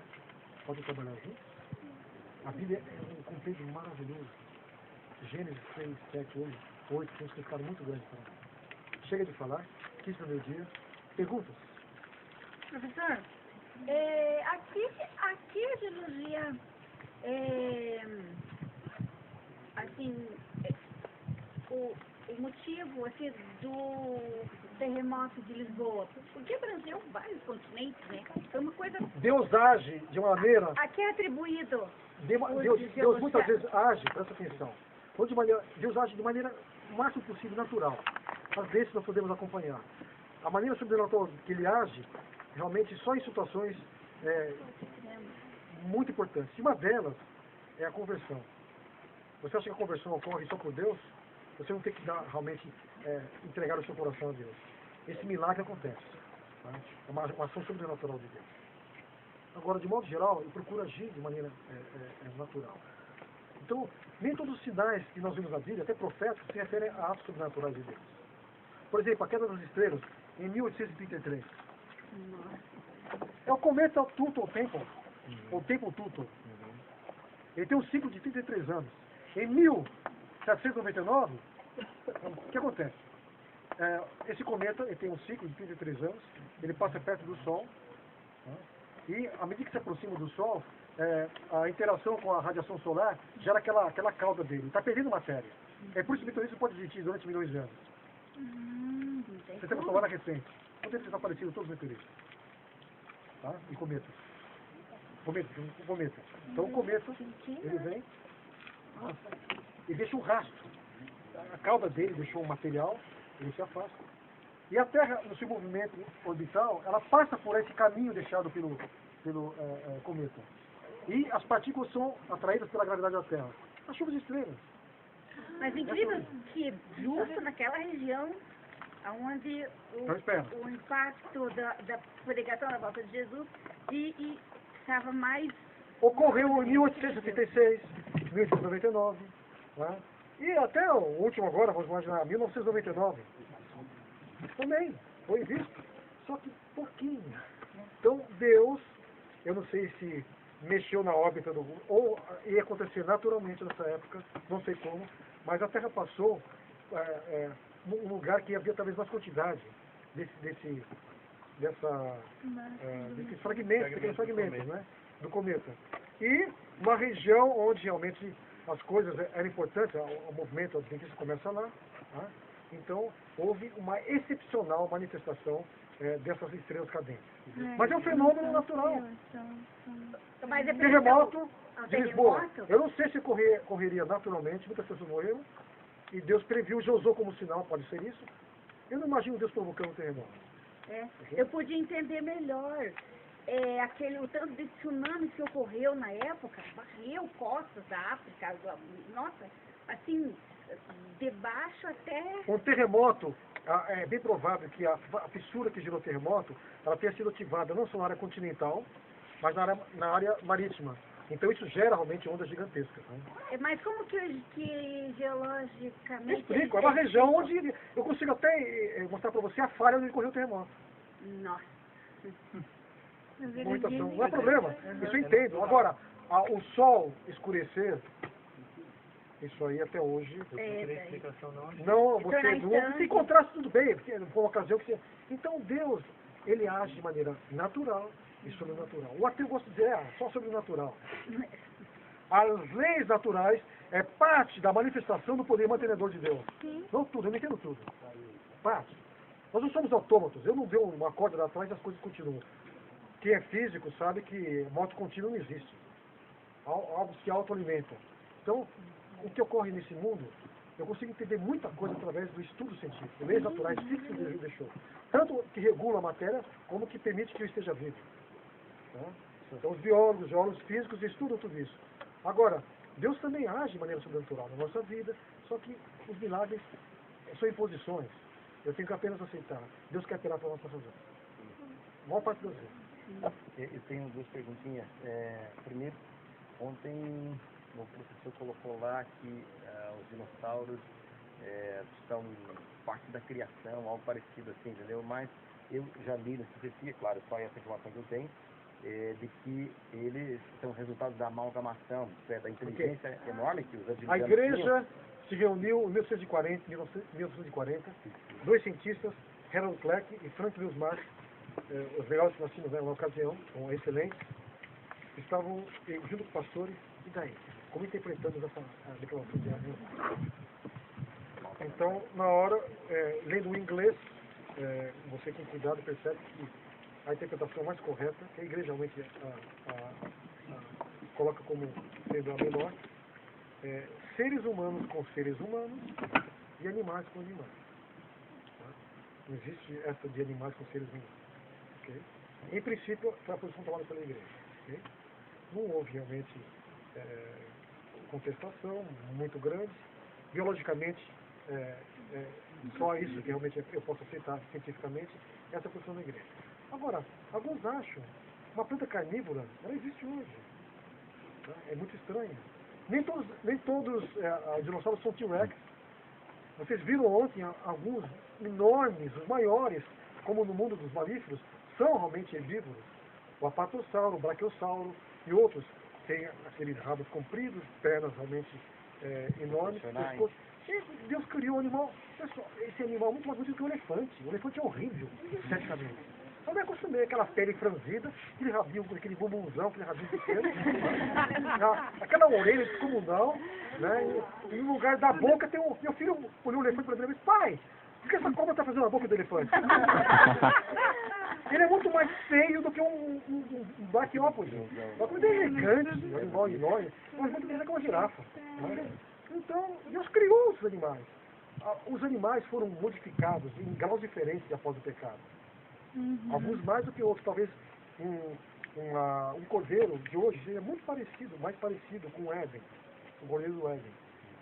podem trabalhar juntos? A Bíblia é um compêndio maravilhoso. Gênesis 6, 7, 8, tem um significado muito grande para nós. Chega de falar, 15 do meio-dia. Perguntas? Professor, aqui a teologia, assim, o motivo assim, do terremoto de Lisboa, porque abrangeu vários continentes, né? Foi uma coisa... Deus age de uma maneira... Aqui é atribuído... Deus muitas vezes age, presta atenção. Deus age de maneira o máximo possível natural. Às vezes nós podemos acompanhar. A maneira sobrenatural que ele age, realmente só em situações muito importantes. E uma delas é a conversão. Você acha que a conversão ocorre só por Deus? Você não tem que realmente entregar o seu coração a Deus. Esse milagre acontece. Tá? É uma ação sobrenatural de Deus. Agora, de modo geral, ele procura agir de maneira natural. Então, nem todos os sinais que nós vemos na Bíblia, até proféticos, se referem a atos sobrenaturais de Deus. Por exemplo, a queda das estrelas, em 1833. É o cometa Tuttle-Temple, ou Temple-Tuttle. Ele tem um ciclo de 33 anos. Em 1799, o que acontece? Esse cometa ele tem um ciclo de 33 anos, ele passa perto do Sol, e à medida que se aproxima do Sol, a interação com a radiação solar gera aquela cauda dele, está perdendo matéria. É por isso que o meteorito pode existir durante milhões de anos. O sistema solar é recente. Quanto eles desaparecido todos os meteoritos? Tá? E cometas. Cometa. Então o cometa, ele vem e deixa um rastro. A cauda dele deixou um material, ele se afasta. E a Terra, no seu movimento orbital, ela passa por esse caminho deixado pelo cometa. E as partículas são atraídas pela gravidade da Terra. As chuvas de estrelas. Mas incrível que justo naquela região onde o impacto da pregação da volta de Jesus e estava mais... Ocorreu em 1876, 1899, né? E até o último agora, vamos imaginar, 1999. Também foi visto, só que pouquinho. Então Deus, eu não sei se mexeu na órbita do mundo, ou ia acontecer naturalmente nessa época, não sei como, mas a Terra passou num lugar que havia talvez mais quantidade desses fragmentos, pequenos fragmentos, né, do cometa. E uma região onde realmente as coisas eram importantes, o movimento adventista começa lá, tá? Então houve uma excepcional manifestação dessas estrelas cadentes. Mas é um fenômeno natural. Mas Terremoto de Lisboa. Eu não sei se correria naturalmente, muitas pessoas morreram, e Deus previu, já usou como sinal, pode ser isso. Eu não imagino Deus provocando um terremoto. Eu podia entender melhor o tanto de tsunami que ocorreu na época, varreu costas da África, nossa, assim, debaixo até... Um terremoto, é bem provável que a fissura que gerou o terremoto, ela tenha sido ativada não só na área continental, mas na área marítima. Então isso gera realmente ondas gigantescas. Né? Mas como que geologicamente... Explico, é uma região onde eu consigo até mostrar para você a falha onde ocorreu o terremoto. Nossa. Muita ação. Não é problema, isso eu entendo. Agora, o sol escurecer, isso aí até hoje... Não, você não tem contraste, tudo bem, porque foi uma ocasião que você... Então Deus, ele age de maneira natural e sobrenatural. O ateu gosta de dizer, só sobrenatural. As leis naturais é parte da manifestação do poder mantenedor de Deus. Não tudo, eu não entendo tudo. Parte. Nós não somos autômatos, eu não dei uma corda lá atrás e as coisas continuam. Quem é físico sabe que moto contínua não existe. Algo se autoalimenta. Então, o que ocorre nesse mundo, eu consigo entender muita coisa através do estudo científico. Leis naturais fixas que Deus deixou. Tanto que regula a matéria, como que permite que eu esteja vivo. Tá? Então, os geólogos físicos estudam tudo isso. Agora, Deus também age de maneira sobrenatural na nossa vida, só que os milagres são imposições. Eu tenho que apenas aceitar. Deus quer operar para a nossa razão. A maior parte das vezes. Eu tenho duas perguntinhas. Primeiro, ontem o professor colocou lá que os dinossauros são parte da criação, algo parecido assim, entendeu? Mas eu já li na profecia, claro, só essa informação que eu tenho, de que eles são resultado da amalgamação, da inteligência enorme que os A igreja se reuniu em 1940, dois cientistas, Harold Kleck e Frank Wills Marx, os melhores que nós tínhamos na ocasião, são excelentes, estavam junto com pastores, e daí? Como interpretamos a declaração de Harold? Então, na hora, lendo o inglês, você com cuidado percebe que a interpretação mais correta, que a igreja realmente coloca como sendo a menor, seres humanos com seres humanos e animais com animais. Tá? Não existe essa de animais com seres humanos. Okay? Em princípio, foi a posição tomada pela igreja. Okay? Não houve realmente contestação muito grande. Biologicamente, só isso que realmente eu posso aceitar cientificamente, essa é a posição da igreja. Agora, alguns acham uma planta carnívora, ela existe hoje. Tá? É muito estranho. Nem todos os dinossauros são T-Rex. Vocês viram ontem alguns enormes, os maiores, como no mundo dos mamíferos, são realmente herbívoros. O apatossauro, o braquiossauro e outros têm aqueles rabos compridos, pernas realmente enormes. E Deus criou um animal, pessoal, esse animal é muito mais bonito que o elefante. O elefante é horrível, esteticamente. Eu me acostumei aquela pele franzida, aquele rabinho, aquele bumbumzão, aquele rabinho pequeno, aquela orelha descomunal, né? E no lugar da boca tem meu filho olhou o elefante pela primeira vez, pai, por que essa cobra está fazendo a boca do elefante? Ele é muito mais feio do que um braquiópode. Uma coisa elegante, um animal enorme, mas muito mais que uma girafa. Né? Então, Deus criou os animais. Os animais foram modificados em graus diferentes após o pecado. Alguns mais do que outros. Talvez um cordeiro de hoje seja muito parecido, mais parecido com o Éden, o cordeiro do Éden.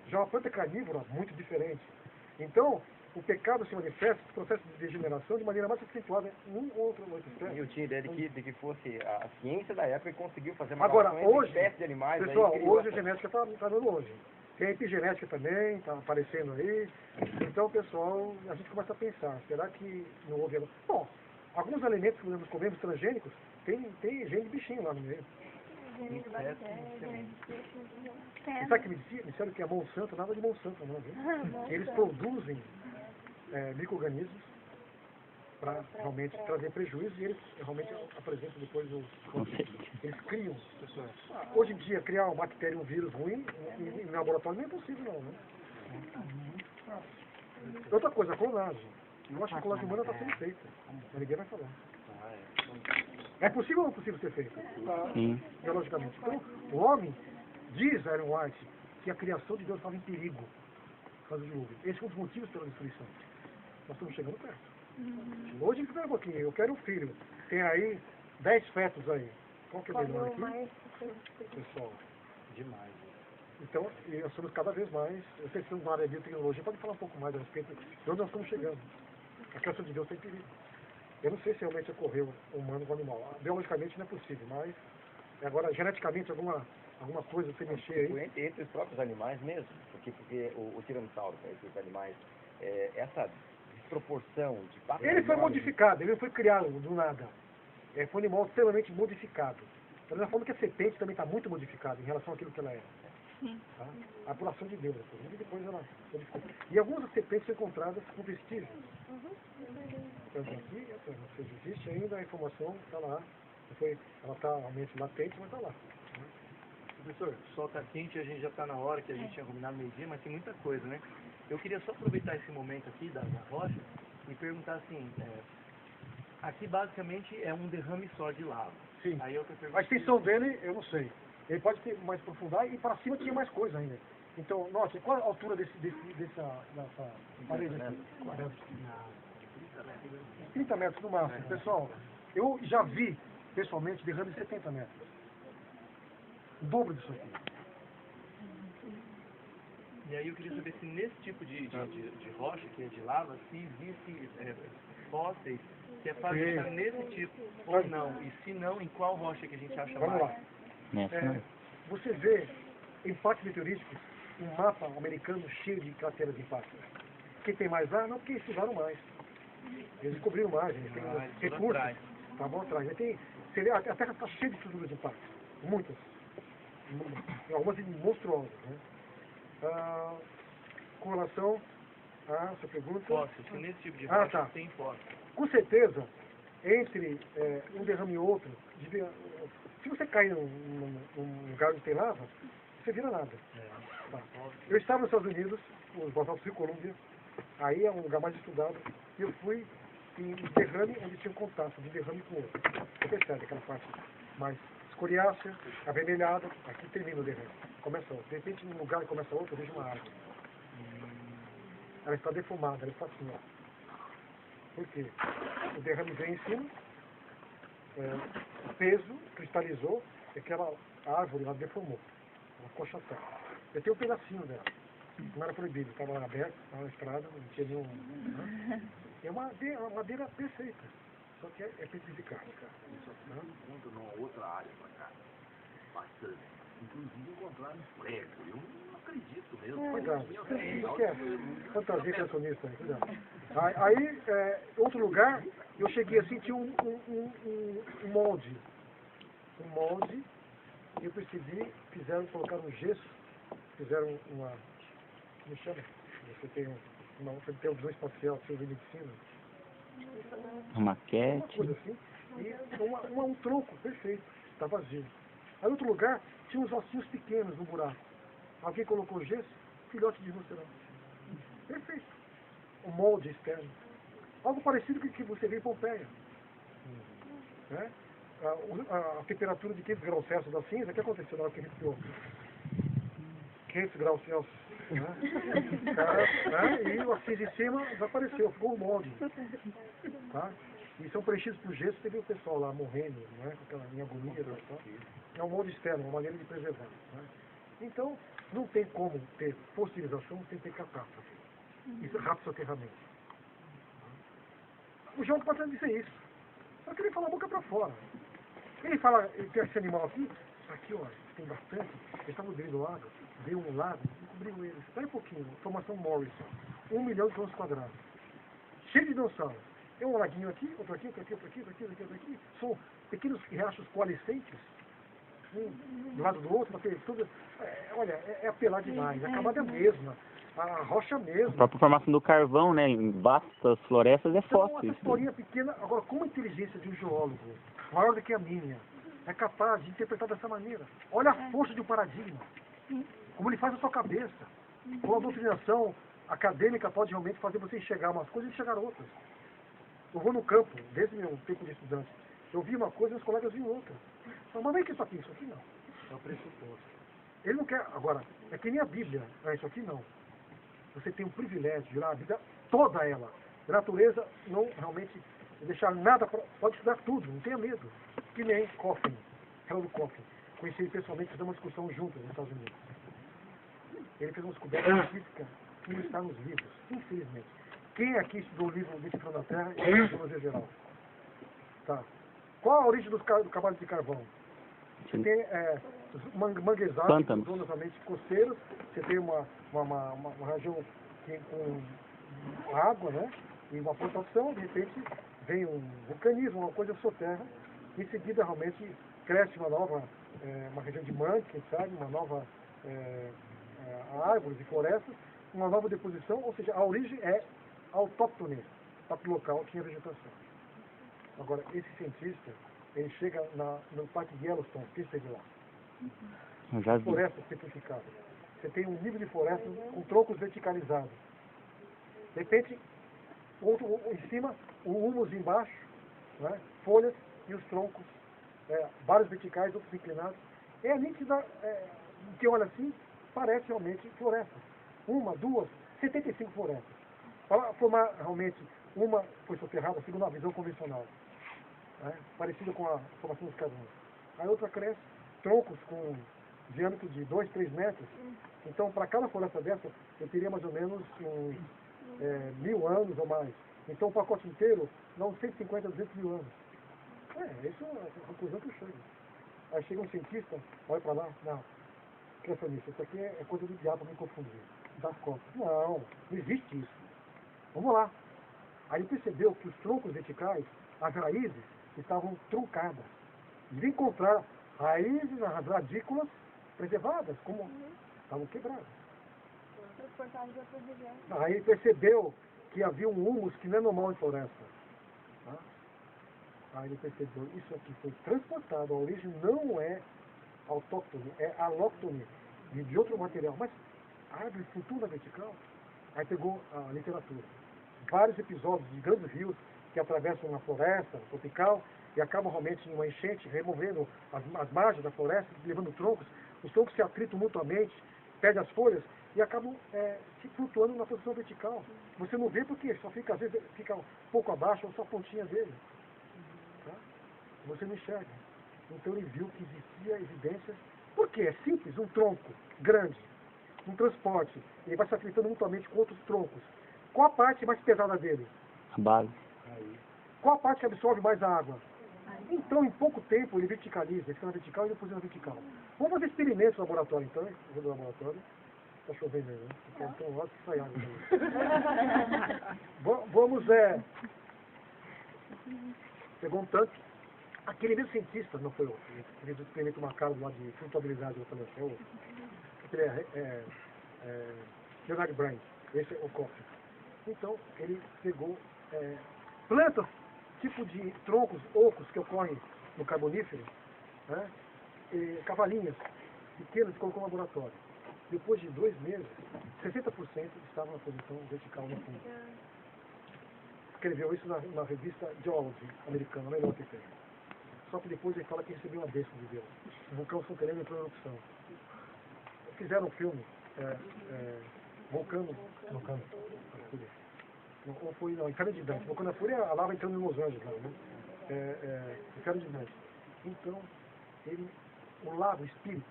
Já uma planta carnívora, muito diferente. Então, o pecado se manifesta, o processo de degeneração, de maneira mais acentuada em um ou outro espécie. Eu tinha ideia de que fosse a ciência da época que conseguiu fazer uma agora, hoje, espécie de animais. Pessoal, hoje a genética está dando hoje. Tem a epigenética também, está aparecendo aí. Então, pessoal, a gente começa a pensar, será que não houve... Bom, alguns alimentos que nós comemos transgênicos, tem gene de bichinho lá no meio. Gene de bactéria, e sabe que me disseram que a Monsanto, nada de Monsanto não, viu? Eles produzem micro-organismos para realmente trazer prejuízo e eles realmente apresentam depois eles criam. Hoje em dia, criar uma bactéria, um vírus ruim em laboratório não é possível não, né? Outra coisa, a clonagem. Eu acho que a clonagem humana está sendo feita. Mas ninguém vai falar. É possível ou não é possível ser feito? Sim. Biologicamente. Então, o homem, diz Aaron White, que a criação de Deus estava em perigo por causa do dilúvio. Esse é um dos motivos pela destruição. Nós estamos chegando perto. Hoje, espera um pouquinho, eu quero um filho. Tem aí 10 fetos aí. Qual que é o melhor aqui? Pessoal, demais. Então, nós somos cada vez mais, eu sei que estamos na área de biotecnologia, pode falar um pouco mais a respeito de onde nós estamos chegando. A criação de Deus está em perigo. Eu não sei se realmente ocorreu humano com animal. Biologicamente não é possível, mas agora, geneticamente, alguma coisa você mexer aí. Entre os próprios animais mesmo, porque o tiranossauro, esses animais, essa desproporção de patas. Ele foi modificado, ele não foi criado do nada. Foi um animal extremamente modificado. Da mesma forma que a serpente também está muito modificada em relação àquilo que ela é. Tá? A apuração de Deus, e depois ela modificou. E algumas serpentes são encontradas com vestígios. Então, aqui, não sei se existe ainda, a informação está lá. Ela está realmente latente, mas está lá. Professor, o sol está quente e a gente já está na hora que a gente tinha combinado meio-dia, mas tem muita coisa, né? Eu queria só aproveitar esse momento aqui da rocha e perguntar assim, aqui basicamente é um derrame só de lava. Sim. Aí eu pergunto, a extensão dele, eu não sei. Ele pode ter mais aprofundar e para cima tinha mais coisa ainda. Então, note, qual a altura dessa parede aqui? 30 metros no máximo. Pessoal, eu já vi, pessoalmente, derrame de 70 metros. O dobro disso aqui. E aí eu queria saber se nesse tipo de rocha, que é de lava, se existe fósseis que é fácil achar nesse tipo ou não. E se não, em qual rocha que a gente acha Vamos mais? lá. Você vê impactos meteoríticos, um mapa americano cheio de crateras de impacto. Quem tem mais lá? Não, porque estudaram mais. Eles descobriram mais, eles têm recursos. Tá bom atrás. A Terra está cheia de estruturas de impacto. Muitas. Algumas monstruosas. Né? Com relação à sua pergunta... Fósseis, se nesse tipo de rocha tem fósseis. Com certeza, entre um derrame e outro, se você cair num lugar onde tem lava, você vira nada. Tá. Eu estava nos Estados Unidos, nos basaltos de Colômbia, aí é um lugar mais estudado, e eu fui em derrame onde tinha um contato de derrame com outro. Você percebe aquela parte mais escoriácea, avermelhada, aqui termina o derrame. Começa outro. De repente, num lugar que começa outro, eu vejo uma árvore. Ela está defumada, ela está assim, ó. Por quê? O derrame veio em cima, o peso cristalizou, e aquela árvore ela deformou, ela ficou chatada. Eu tenho um pedacinho dela, não era proibido, estava aberto, estava na estrada, não tinha nenhum... Né? É uma madeira perfeita, só que é petrificada. Isso aqui encontra numa outra área para cá, bastante. Inclusive encontraram um prédio, eu não acredito mesmo. Cuidado, isso que é fantasia cancionista, cuidado. Aí, outro lugar, eu cheguei assim, tinha um molde. Um molde, e eu percebi, colocaram um gesso, fizeram uma... Como chama? Você tem uma visão espacial, você usa medicina. Uma maquete. Uma coisa assim. E um tronco perfeito, está vazio. Aí outro lugar, tinha uns ossinhos pequenos no buraco. Alguém colocou gesso, filhote de rinoceronte. Perfeito. O molde externo. Algo parecido com o que você vê em Pompeia. Né? A temperatura de 500 graus Celsius da cinza, o que aconteceu na hora que resfriou? 500 graus Celsius. Né? E o cinza em cima desapareceu, ficou o molde. Tá? E são preenchidos por gesso, você vê o pessoal lá morrendo, né? Em agonia. Tá? É um molde externo, uma maneira de preservar. Né? Então, não tem como ter fossilização sem ter catástrofe. Isso é rápido soterramento. O João pode dizer isso. Só que ele fala a boca para fora. Ele fala, tem esse animal aqui, ó, tem bastante. Eles estavam bebendo água, veio um lago e cobriu eles. Espera um pouquinho, formação Morrison, 1 milhão de quilômetros quadrados. Cheio de dinossauros. Tem um laguinho aqui, outro aqui, outro aqui, outro aqui, outro aqui, outro aqui. São pequenos riachos coalescentes, um do lado do outro, tudo. Olha, é apelar demais. A camada é a mesma. A rocha mesmo. A própria formação do carvão, né, em vastas florestas é fóssil. Então, essa historinha pequena, agora, como a inteligência de um geólogo, maior do que a minha, é capaz de interpretar dessa maneira. Olha a força de um paradigma. Como ele faz na sua cabeça. Como a doutrinação acadêmica pode realmente fazer você enxergar umas coisas e enxergar outras. Eu vou no campo, desde meu tempo de estudante, eu vi uma coisa e os colegas viam outra. Mas vem que isso aqui não. É o pressuposto. Ele não quer, agora, é que nem a Bíblia, isso aqui não. Você tem o privilégio de ler a Bíblia, toda ela. A natureza não realmente deixar nada, pode estudar tudo, não tenha medo. Que nem Coffin, Harold Coffin. Conheci ele pessoalmente, fizemos uma discussão juntos nos Estados Unidos. Ele fez uma descoberta científica que não está nos livros, infelizmente. Quem aqui estudou o livro Decifrando a Terra e a Geologia Geral? Tá. Qual a origem do cavalo de carvão? Você tem manguezais, zonas costeiros, você tem uma região com água, né? E uma plantação, de repente vem um vulcanismo, uma coisa soterra, em seguida realmente cresce uma nova, uma região de mangue, quem sabe, uma nova árvores e florestas, uma nova deposição, ou seja, a origem é autóctone, para o local tinha vegetação. Agora, esse cientista, ele chega no Parque de Yellowstone, que esteve lá. Florestas petrificadas. Você tem um nível de floresta com troncos verticalizados. De repente, outro em cima, o humus embaixo, né? Folhas e os troncos, vários verticais, outros inclinados. É a nítida, que olha assim, parece realmente floresta. 1, 2, 75 florestas. Para formar realmente, uma foi soterrada, segundo a visão convencional, né? Parecida com a formação dos carvões. A outra cresce, troncos com diâmetro de 2, 3 metros. Então, para cada floresta dessa, eu teria mais ou menos uns 1000 anos ou mais. Então, o pacote inteiro, não 150, 200 mil anos. Isso é a conclusão que eu chego. Aí chega um cientista, olha para lá, não, criacionista, isso aqui é coisa do diabo para me confundir. Das contas. Não existe isso. Vamos lá. Aí ele percebeu que os troncos verticais, as raízes, estavam truncadas. Devia encontrar raízes, as radículas preservadas, como estavam quebradas. Aí ele percebeu que havia um humus que não é normal em floresta. Tá? Aí ele percebeu, isso aqui foi transportado, a origem não é autóctone, é alóctone, de outro material. Mas a árvore flutua na vertical. Aí pegou a literatura. Vários episódios de grandes rios que atravessam uma floresta tropical e acabam realmente em uma enchente, removendo as margens da floresta, levando troncos. Os troncos se atritam mutuamente, perdem as folhas e acabam se flutuando na posição vertical. Você não vê porque só fica, às vezes, fica um pouco abaixo ou só a pontinha dele. Tá? Você não enxerga. Então ele viu que existia evidências. Por quê? É simples, um tronco grande, um transporte, ele vai se atritando mutuamente com outros troncos. Qual a parte mais pesada dele? A base. Qual a parte que absorve mais a água? Então, em pouco tempo, ele verticaliza, ele fica na vertical e depois na vertical. Vamos fazer experimentos no laboratório, então. Eu vou no laboratório. Está chovendo aí, né? Então, ótimo que sai água. Vamos, pegou um tanque. Aquele mesmo cientista, não foi outro, ele fez um experimento marcado lá de flutuabilidade, eu falei, é outro. Aquele Leonard Brand, esse é o Coffey. Então, ele pegou plantas, tipo de troncos ocos que ocorrem no carbonífero, né? Cavalinhas pequenas, colocou no laboratório. Depois de 2 meses, 60% estavam na posição vertical no fundo. Escreveu isso na revista Geology americana, melhor que tem. Só que depois ele fala que recebeu uma bênção de Deus. O vulcão Santa Helena entrou em erupção. Fizeram um filme, Vulcano. Ou foi, não, Inferno de Dante. Vulcano da Fúria, a lava entrando em Los Angeles, né? Inferno de Dante. Então, o lago Spirit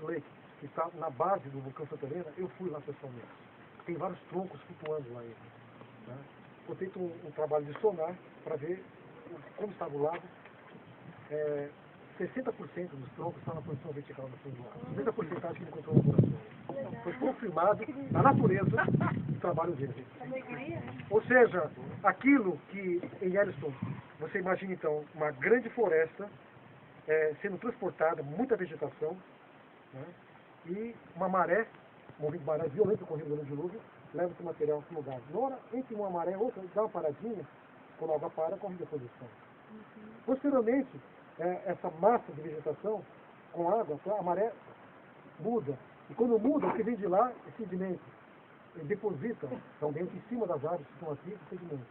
Lake, que está na base do vulcão Santa Helena, eu fui lá pessoalmente. Tem vários troncos flutuando lá ainda. Né? Eu feito um trabalho de sonar para ver como estava o lago. 60% dos troncos estão na posição vertical no fundo do lago. 90% acho que ele encontrou no laboratório. Foi confirmado na natureza o trabalho dele. Ou seja, aquilo que em Yellowstone, você imagina então uma grande floresta sendo transportada, muita vegetação, né? E uma maré, movimento de maré violento ocorrendo no dilúvio, leva esse material para o lugar. Na hora, entre uma maré e outra, dá uma paradinha, quando a água para, corre a posição. Posteriormente, essa massa de vegetação com água, a maré muda. E quando muda, o que vem de lá é sedimento. Ele deposita, então dentro em cima das árvores que estão aqui, sedimento.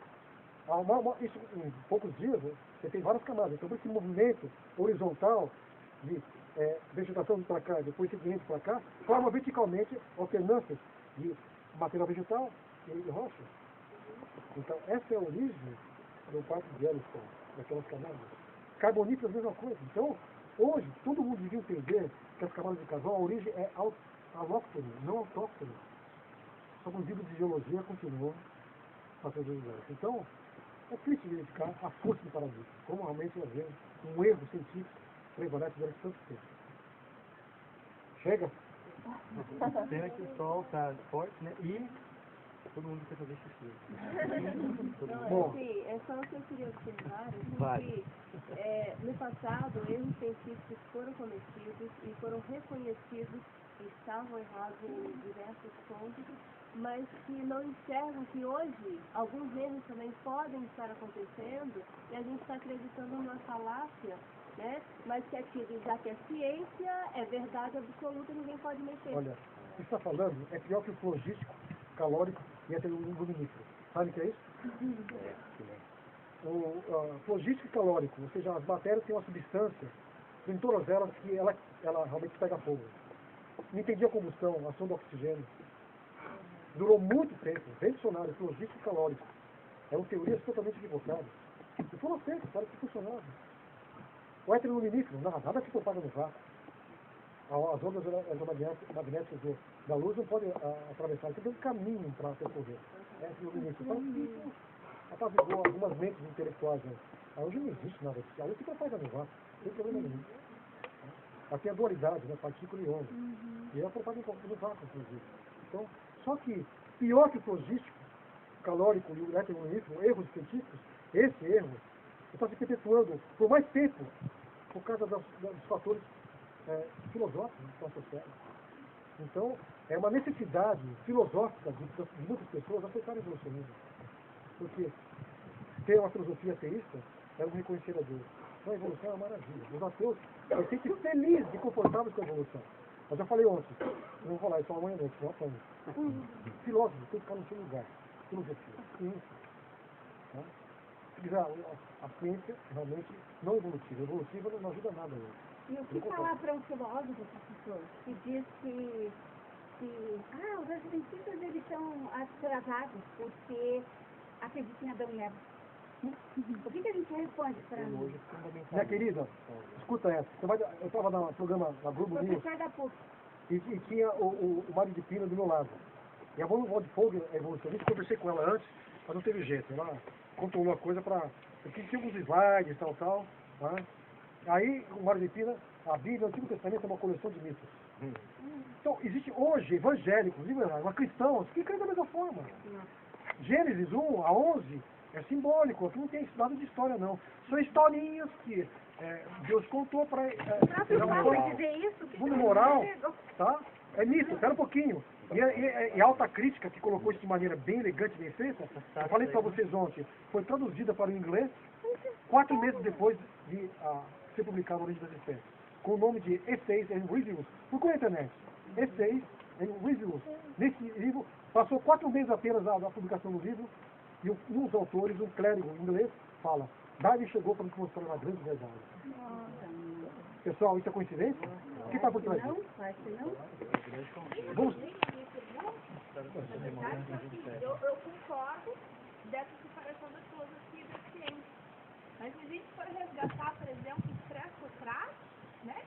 Isso, em poucos dias, né, você tem várias camadas. Então, esse movimento horizontal de vegetação para cá, depois sedimento para cá, forma verticalmente alternâncias de material vegetal e rocha. Então, essa é a origem do Parque de Yellowstone, daquelas camadas. Carboníferas, a mesma coisa. Então, hoje, todo mundo devia entender que as camadas de carvão, a origem é alóctone, não autóctone. Só que os livros de geologia continuam fazendo isso. Então, é triste verificar a força do paradigma, como realmente nós vemos um erro científico prevalece durante tanto tempo. Chega? Pena que o sol está forte, né? E todo mundo quer fazer xixi. Bom, É só o que eu queria observar, Vai. que no passado erros científicos foram cometidos e foram reconhecidos que estavam errados em diversos pontos, mas que não enxergam que hoje alguns erros também podem estar acontecendo e a gente está acreditando numa falácia, né? Mas que aquilo, já que é ciência, é verdade absoluta, ninguém pode mexer. olha, o que está falando é pior que o flogístico, calórico e heteroluminífero. Sabe o que é isso? O flogístico e calórico, ou seja, as bactérias têm uma substância, em todas elas, que ela realmente pega fogo. Não entendia a combustão, a ação do oxigênio. Durou muito tempo, revolucionário, flogístico e calórico. Eram teorias totalmente equivocadas. E foram feitas, para que funcionava. O heteroluminífero, nada se propaga no vácuo. as ondas eletromagnéticas da luz não podem atravessar, então tem um caminho para percorrer. Esse é o início. Então, isso apaziguou algumas mentes intelectuais. Né? Hoje não existe nada disso. A luz fica apaga no vácuo, não tem problema nenhum. Aqui é a dualidade, né? Partícula e onda. E ela propaga no vácuo, inclusive. Então, só que, pior que o flogístico, calórico e o eletromagnético, erros científicos, esse erro está se perpetuando por mais tempo por causa dos fatores filosóficos que estão associados. Então, é uma necessidade filosófica de muitas pessoas aceitarem o evolucionismo. Porque ter uma filosofia ateísta é um reconhecer a Deus. Então, a evolução é uma maravilha. Os ateus se sentem felizes e confortáveis com a evolução. Mas eu falei ontem, não vou falar isso amanhã à noite, não apanho. Filósofo tem que ficar no seu lugar. Filosofia, ciência. Tá? Se quiser, a ciência realmente não evolutiva. Evolutiva não ajuda nada hoje. E o que falar para um filósofo, professor, que diz que os adventistas eles estão atrasados porque acreditam em Adão e Eva? O que a gente responde para mim? Minha querida, escuta essa. Eu estava no programa na Globo News e tinha o Mário de Pina do meu lado. E a Mona Waldfogle é evolucionista, conversei com ela antes, mas não teve jeito. Ela controlou a coisa para... Porque tinha alguns slides, tal. Tá? Aí, o Mário de Pina, a Bíblia, o Antigo Testamento é uma coleção de mitos. Então, existe hoje evangélicos, liberais, cristãos, que creem da mesma forma. Gênesis 1 a 11 é simbólico, aqui não tem nada de história, não. São historinhas que Deus contou para... mundo moral, tá? É mito, espera um pouquinho. E a alta crítica, que colocou isso de maneira bem elegante, bem feita, eu falei para vocês ontem, foi traduzida para o inglês 4 meses depois de ser publicado A Origem das Espécies, com o nome de Essays and Reviews. Procura na internet. Essays and Reviews. Nesse livro, passou 4 meses apenas da publicação do livro, e um dos autores, um clérigo inglês, fala: Darwin chegou para nos mostrar uma grande verdade. Pessoal, isso é coincidência? O que está por trás disso? Vamos... Eu concordo dessa separação da filosofia e da ciência. Mas se a gente for resgatar, por exemplo, os pré-socráticos, né?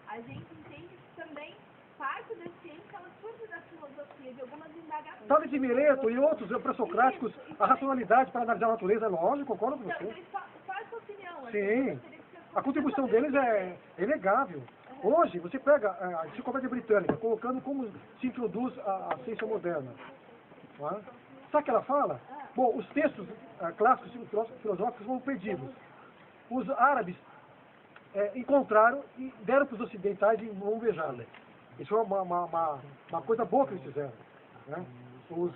A gente entende que também parte da ciência ela surge da filosofia, de algumas indagações. Tales de Mileto e outros pré-socráticos, a racionalidade para analisar a natureza é lógico, concordo com você. Qual é a sua opinião? Sim, a contribuição deles é inegável. Hoje, você pega a enciclopédia britânica, colocando como se introduz a ciência moderna. Não é? Sabe o que ela fala? Bom, os textos clássicos filosóficos foram perdidos. Os árabes encontraram e deram para os ocidentais em mão beijada. Isso é uma coisa boa que eles fizeram, né? Os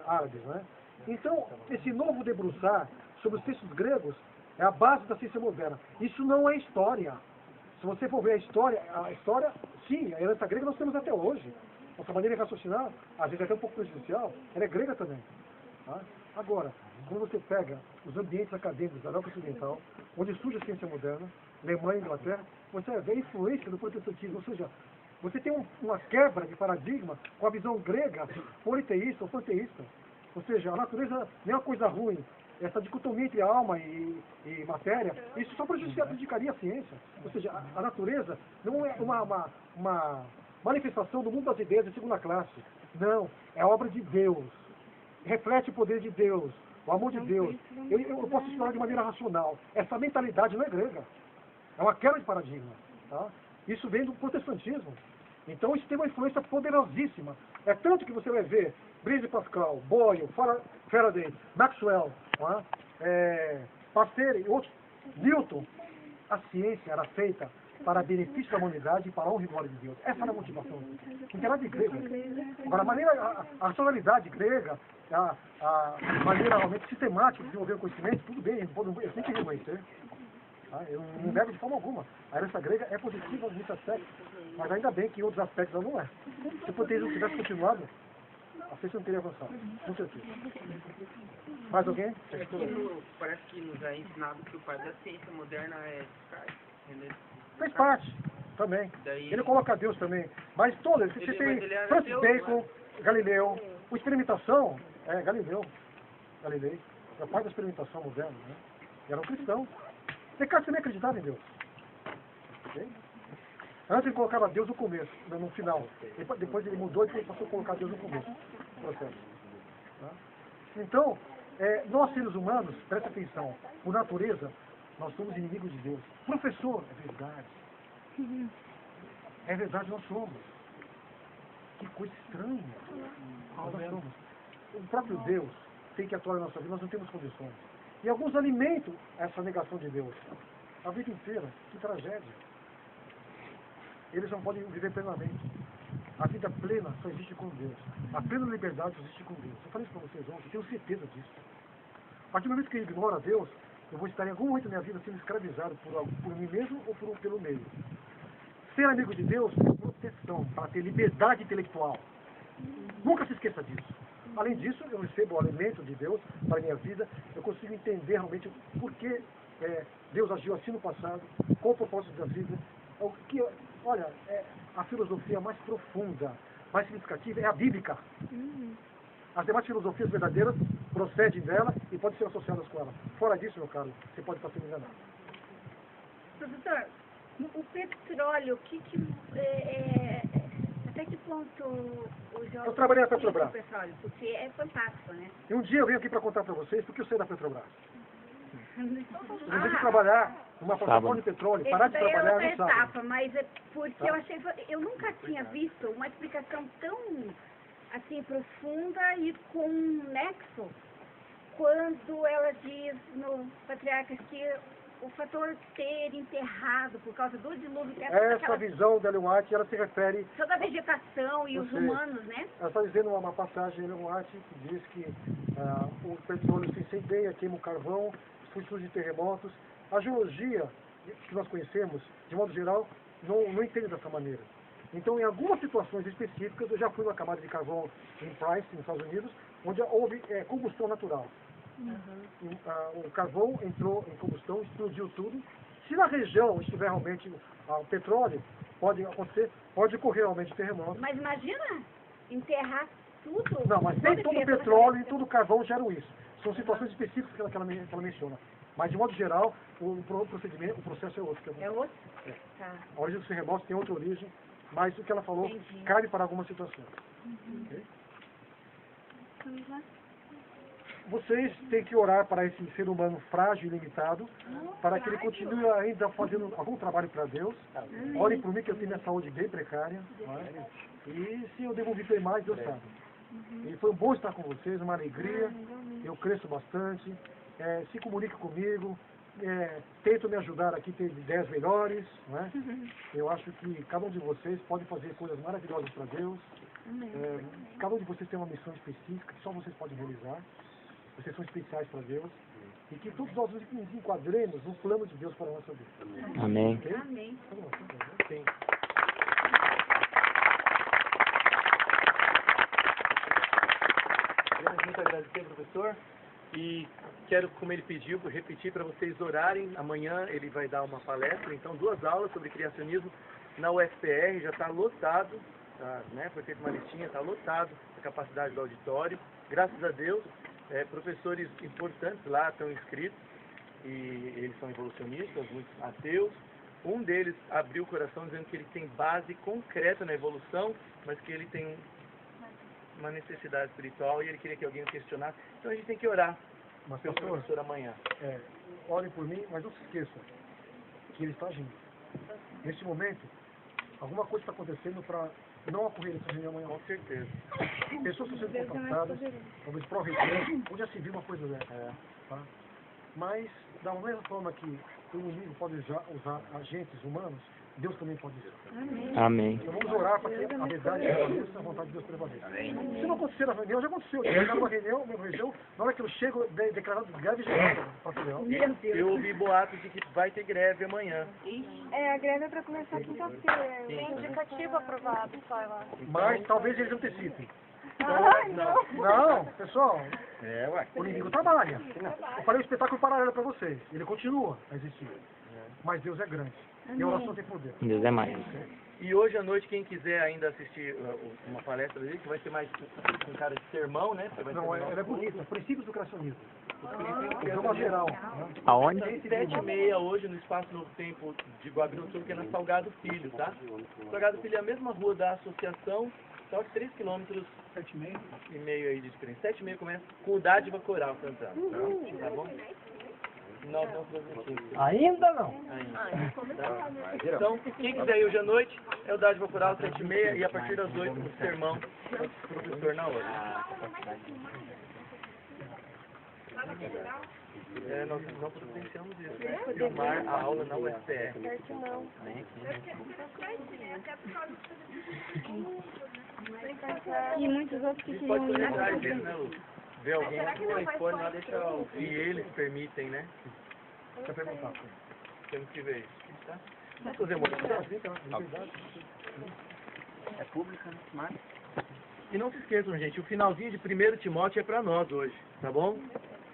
árabes. Né? Então, esse novo debruçar sobre os textos gregos é a base da ciência moderna. Isso não é história. Se você for ver a história, sim, a herança grega nós temos até hoje. Nossa maneira de raciocinar, às vezes até um pouco prejudicial, ela é grega também. Tá? Agora, quando você pega os ambientes acadêmicos da Europa Ocidental, onde surge a ciência moderna, Alemanha e Inglaterra, você vê a influência do protestantismo, ou seja, você tem uma quebra de paradigma com a visão grega, politeísta ou panteísta. Ou seja, a natureza não é uma coisa ruim. Essa dicotomia entre alma e matéria, isso só prejudicaria a ciência. Ou seja, a natureza não é uma manifestação do mundo das ideias de segunda classe. Não, é obra de Deus. Reflete o poder de Deus, o amor de Deus. Eu posso explicar de maneira racional. Essa mentalidade não é grega. É uma quebra de paradigma. Tá? Isso vem do protestantismo. Então isso tem uma influência poderosíssima. É tanto que você vai ver Blaise Pascal, Boyle, Faraday, Maxwell, Pasteur e outros, Newton. A ciência era feita para benefício da humanidade e para a honra e glória de Deus. Essa era a motivação. Não tem nada de grego. Agora, a racionalidade grega, a maneira realmente sistemática de desenvolver o conhecimento, tudo bem, eu tenho que reconhecer. Tá? Eu não nego de forma alguma. A herança grega é positiva em muitos aspectos, mas ainda bem que em outros aspectos ela não é. Se o proteísmo tivesse continuado, a ciência não teria avançado. Com certeza. Mais alguém? Parece que nos é ensinado que o pai da ciência moderna é Descartes, entendeu? Fez parte, também. Ele coloca Deus também. Mas todas, você tem Francis Bacon, Galileu, a experimentação, Galileu, Galilei, é o pai da experimentação moderna, né? Era um cristão. Descartes também acreditava em Deus. Okay? Antes ele colocava Deus no começo, no final. Depois ele mudou e passou a colocar Deus no começo do processo. Tá? Então, nós seres humanos, presta atenção, por natureza, nós somos inimigos de Deus. Professor, é verdade. É verdade, nós somos. Que coisa estranha. Nós somos. O próprio Deus tem que atuar na nossa vida, nós não temos condições. E alguns alimentam essa negação de Deus. A vida inteira. Que tragédia. Eles não podem viver plenamente. A vida plena só existe com Deus. A plena liberdade só existe com Deus. Eu falei isso para vocês ontem, eu tenho certeza disso. A partir do momento que eu ignoro a Deus, eu vou estar em algum momento da minha vida sendo escravizado por mim mesmo ou pelo meio. Ser amigo de Deus é proteção, para ter liberdade intelectual. Nunca se esqueça disso. Além disso, eu recebo o alimento de Deus para a minha vida, eu consigo entender realmente por que Deus agiu assim no passado, qual o propósito da vida. Olha, a filosofia mais profunda, mais significativa é a bíblica. As demais filosofias verdadeiras procedem dela e podem ser associadas com ela. Fora disso, meu caro, você pode estar sendo enganado. Professor, o petróleo, até que ponto o jovem... Eu trabalhei na Petrobras. O petróleo, porque é fantástico, né? E um dia eu venho aqui para contar para vocês porque eu sei da Petrobras. Eu Ah, de trabalhar numa plataforma de petróleo, parar de trabalhar é outra no sábado. etapa, mas é porque eu nunca tinha visto uma explicação tão assim profunda e com um nexo quando ela diz no Patriarcas que o fator ter enterrado por causa do dilúvio terra, Essa visão da Ellen White, ela se refere... toda a vegetação e os humanos, né? Ela está dizendo uma passagem em Ellen White que diz que o petróleo se incendeia, queima o carvão, surge terremotos. A geologia que nós conhecemos, de modo geral, não entende dessa maneira. Então, em algumas situações específicas, eu já fui numa camada de carvão em Price, nos Estados Unidos, onde houve combustão natural. O carvão entrou em combustão, explodiu tudo. Se na região estiver realmente o petróleo, pode acontecer, pode ocorrer realmente terremoto. Mas imagina enterrar tudo. Não, mas nem todo petróleo e todo carvão geram isso. São situações específicas que ela menciona. Mas, de modo geral, o procedimento, o processo é outro. É outro? É. Tá. A origem dos terremotos tem outra origem, mas o que ela falou Entendi. cabe para algumas situações. Ok? Vocês têm que orar para esse ser humano frágil e limitado, para que ele continue ainda fazendo algum trabalho para Deus. Orem por mim, que eu tenho minha saúde bem precária. Não é? E se eu devo viver mais, Deus sabe. E foi bom estar com vocês, uma alegria. Eu cresço bastante. Se comunique comigo. Tento me ajudar aqui, ter ideias melhores. Não é? Eu acho que cada um de vocês pode fazer coisas maravilhosas para Deus. Cada um de vocês tem uma missão específica que só vocês podem realizar. Vocês são especiais para Deus. E que todos nós nos enquadremos no plano de Deus para a nossa vida. Amém. Ok? Amém. Sim. Queremos muito agradecer, professor. E quero, como ele pediu, repetir para vocês orarem. Amanhã ele vai dar uma palestra, então 2 aulas sobre criacionismo na UFPR. Já está lotado, né? Foi feita uma listinha, está lotado a capacidade do auditório. Graças a Deus, professores importantes lá estão inscritos e eles são evolucionistas, muitos ateus. Um deles abriu o coração dizendo que ele tem base concreta na evolução, mas que ele tem uma necessidade espiritual e ele queria que alguém o questionasse. Então a gente tem que orar pelo professor amanhã. Orem por mim, mas não se esqueçam que ele está agindo. Neste momento, alguma coisa está acontecendo para não ocorrer essa reunião amanhã. Com certeza. Pessoas estão sendo contactadas, talvez pró-retorno, onde já se viu uma coisa dessa. Tá? Mas, da mesma forma que o inimigo pode usar agentes humanos, Deus também pode usar. Amém. Então vamos orar para que a verdade prevaleça, a vontade de Deus prevaleça. Se não acontecer na reunião, já aconteceu. Eu chegar numa reunião, na hora que eu chego, declarado greve geral para a reunião. Eu ouvi boatos de que vai ter greve amanhã. A greve é para começar quinta-feira. Tem indicativo aprovado, só lá. Mas talvez eles antecipem. Não. Não, pessoal, o inimigo trabalha. Eu falei um espetáculo paralelo para vocês. Ele continua a existir. Mas Deus é grande. E a oração tem poder. Deus é mais. E hoje à noite, quem quiser ainda assistir uma palestra dele, que vai ser mais com cara de sermão, né? Você vai Não, ter ela é bonita. Princípios do criacionismo. É uma geral. Aonde? Tem 7h30 hoje no Espaço Novo Tempo de Guabirão Sul, que é na Salgado Filho, tá? Salgado Filho é a mesma rua da associação, só que 3,5 km aí de diferença. 7h30 começa com o Dádiva Coral cantando, tá bom? Nós não transmitimos. Ainda não. Tá? Então, quem quiser ir hoje à noite, é o Dádiva Coral 7h30 e a partir das 8 o sermão do professor na hora. Nós não providenciamos isso. Filmar a aula na UFPR. E muitos outros que Pode queriam ir conectar na eles, né, Lu? Ver alguém com o iPhone lá, deixa eu... Se eles permitem, né? Deixa eu perguntar. Temos que ver isso, tá? Vamos fazer uma oração? É pública, né? Mas... E não se esqueçam, gente, o finalzinho de 1 Timóteo é para nós hoje, tá bom?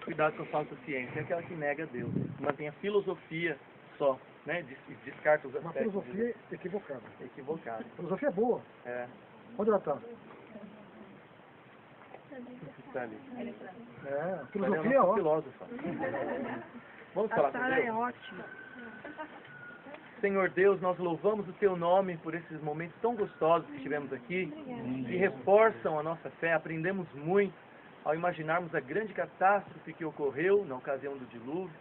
Cuidado com a falsa ciência, é aquela que nega Deus. Mantém a filosofia só, né? Descarta os Uma aspectos. filosofia equivocada. Equivocado. Filosofia boa. É, Onde ela está? tá ali. É, Ela é filosofia, uma ó. filósofa. Vamos falar com Deus? ótima. Senhor Deus, nós louvamos o Teu nome por esses momentos tão gostosos que tivemos aqui, que reforçam a nossa fé. Aprendemos muito ao imaginarmos a grande catástrofe que ocorreu na ocasião do dilúvio,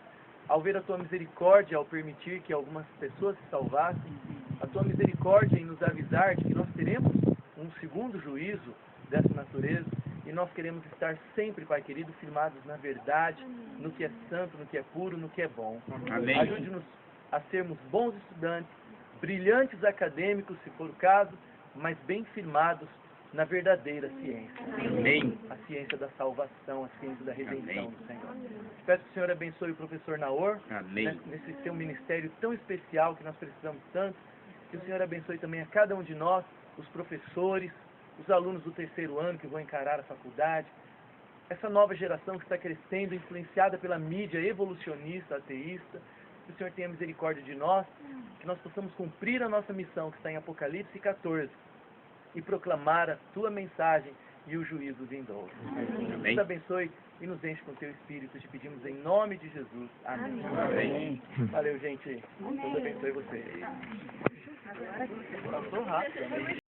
ao ver a Tua misericórdia ao permitir que algumas pessoas se salvassem, a Tua misericórdia em nos avisar de que nós teremos um segundo juízo dessa natureza, e nós queremos estar sempre, Pai querido, firmados na verdade, no que é santo, no que é puro, no que é bom. Amém. Ajude-nos a sermos bons estudantes, brilhantes acadêmicos, se for o caso, mas bem firmados na verdadeira ciência. Amém. A ciência da salvação, a ciência da redenção do Senhor. Peço que o Senhor abençoe o professor Naor, Amém. nesse seu ministério tão especial que nós precisamos tanto. Que o Senhor abençoe também a cada um de nós, os professores, os alunos do 3º ano que vão encarar a faculdade, essa nova geração que está crescendo, influenciada pela mídia evolucionista, ateísta. Que o Senhor tenha misericórdia de nós, que nós possamos cumprir a nossa missão que está em Apocalipse 14 e proclamar a Tua mensagem e o juízo vindouro. Amém. Nos abençoe e nos enche com Teu Espírito, te pedimos em nome de Jesus. Amém. Amém. Valeu, gente. Deus abençoe vocês. Passou rápido.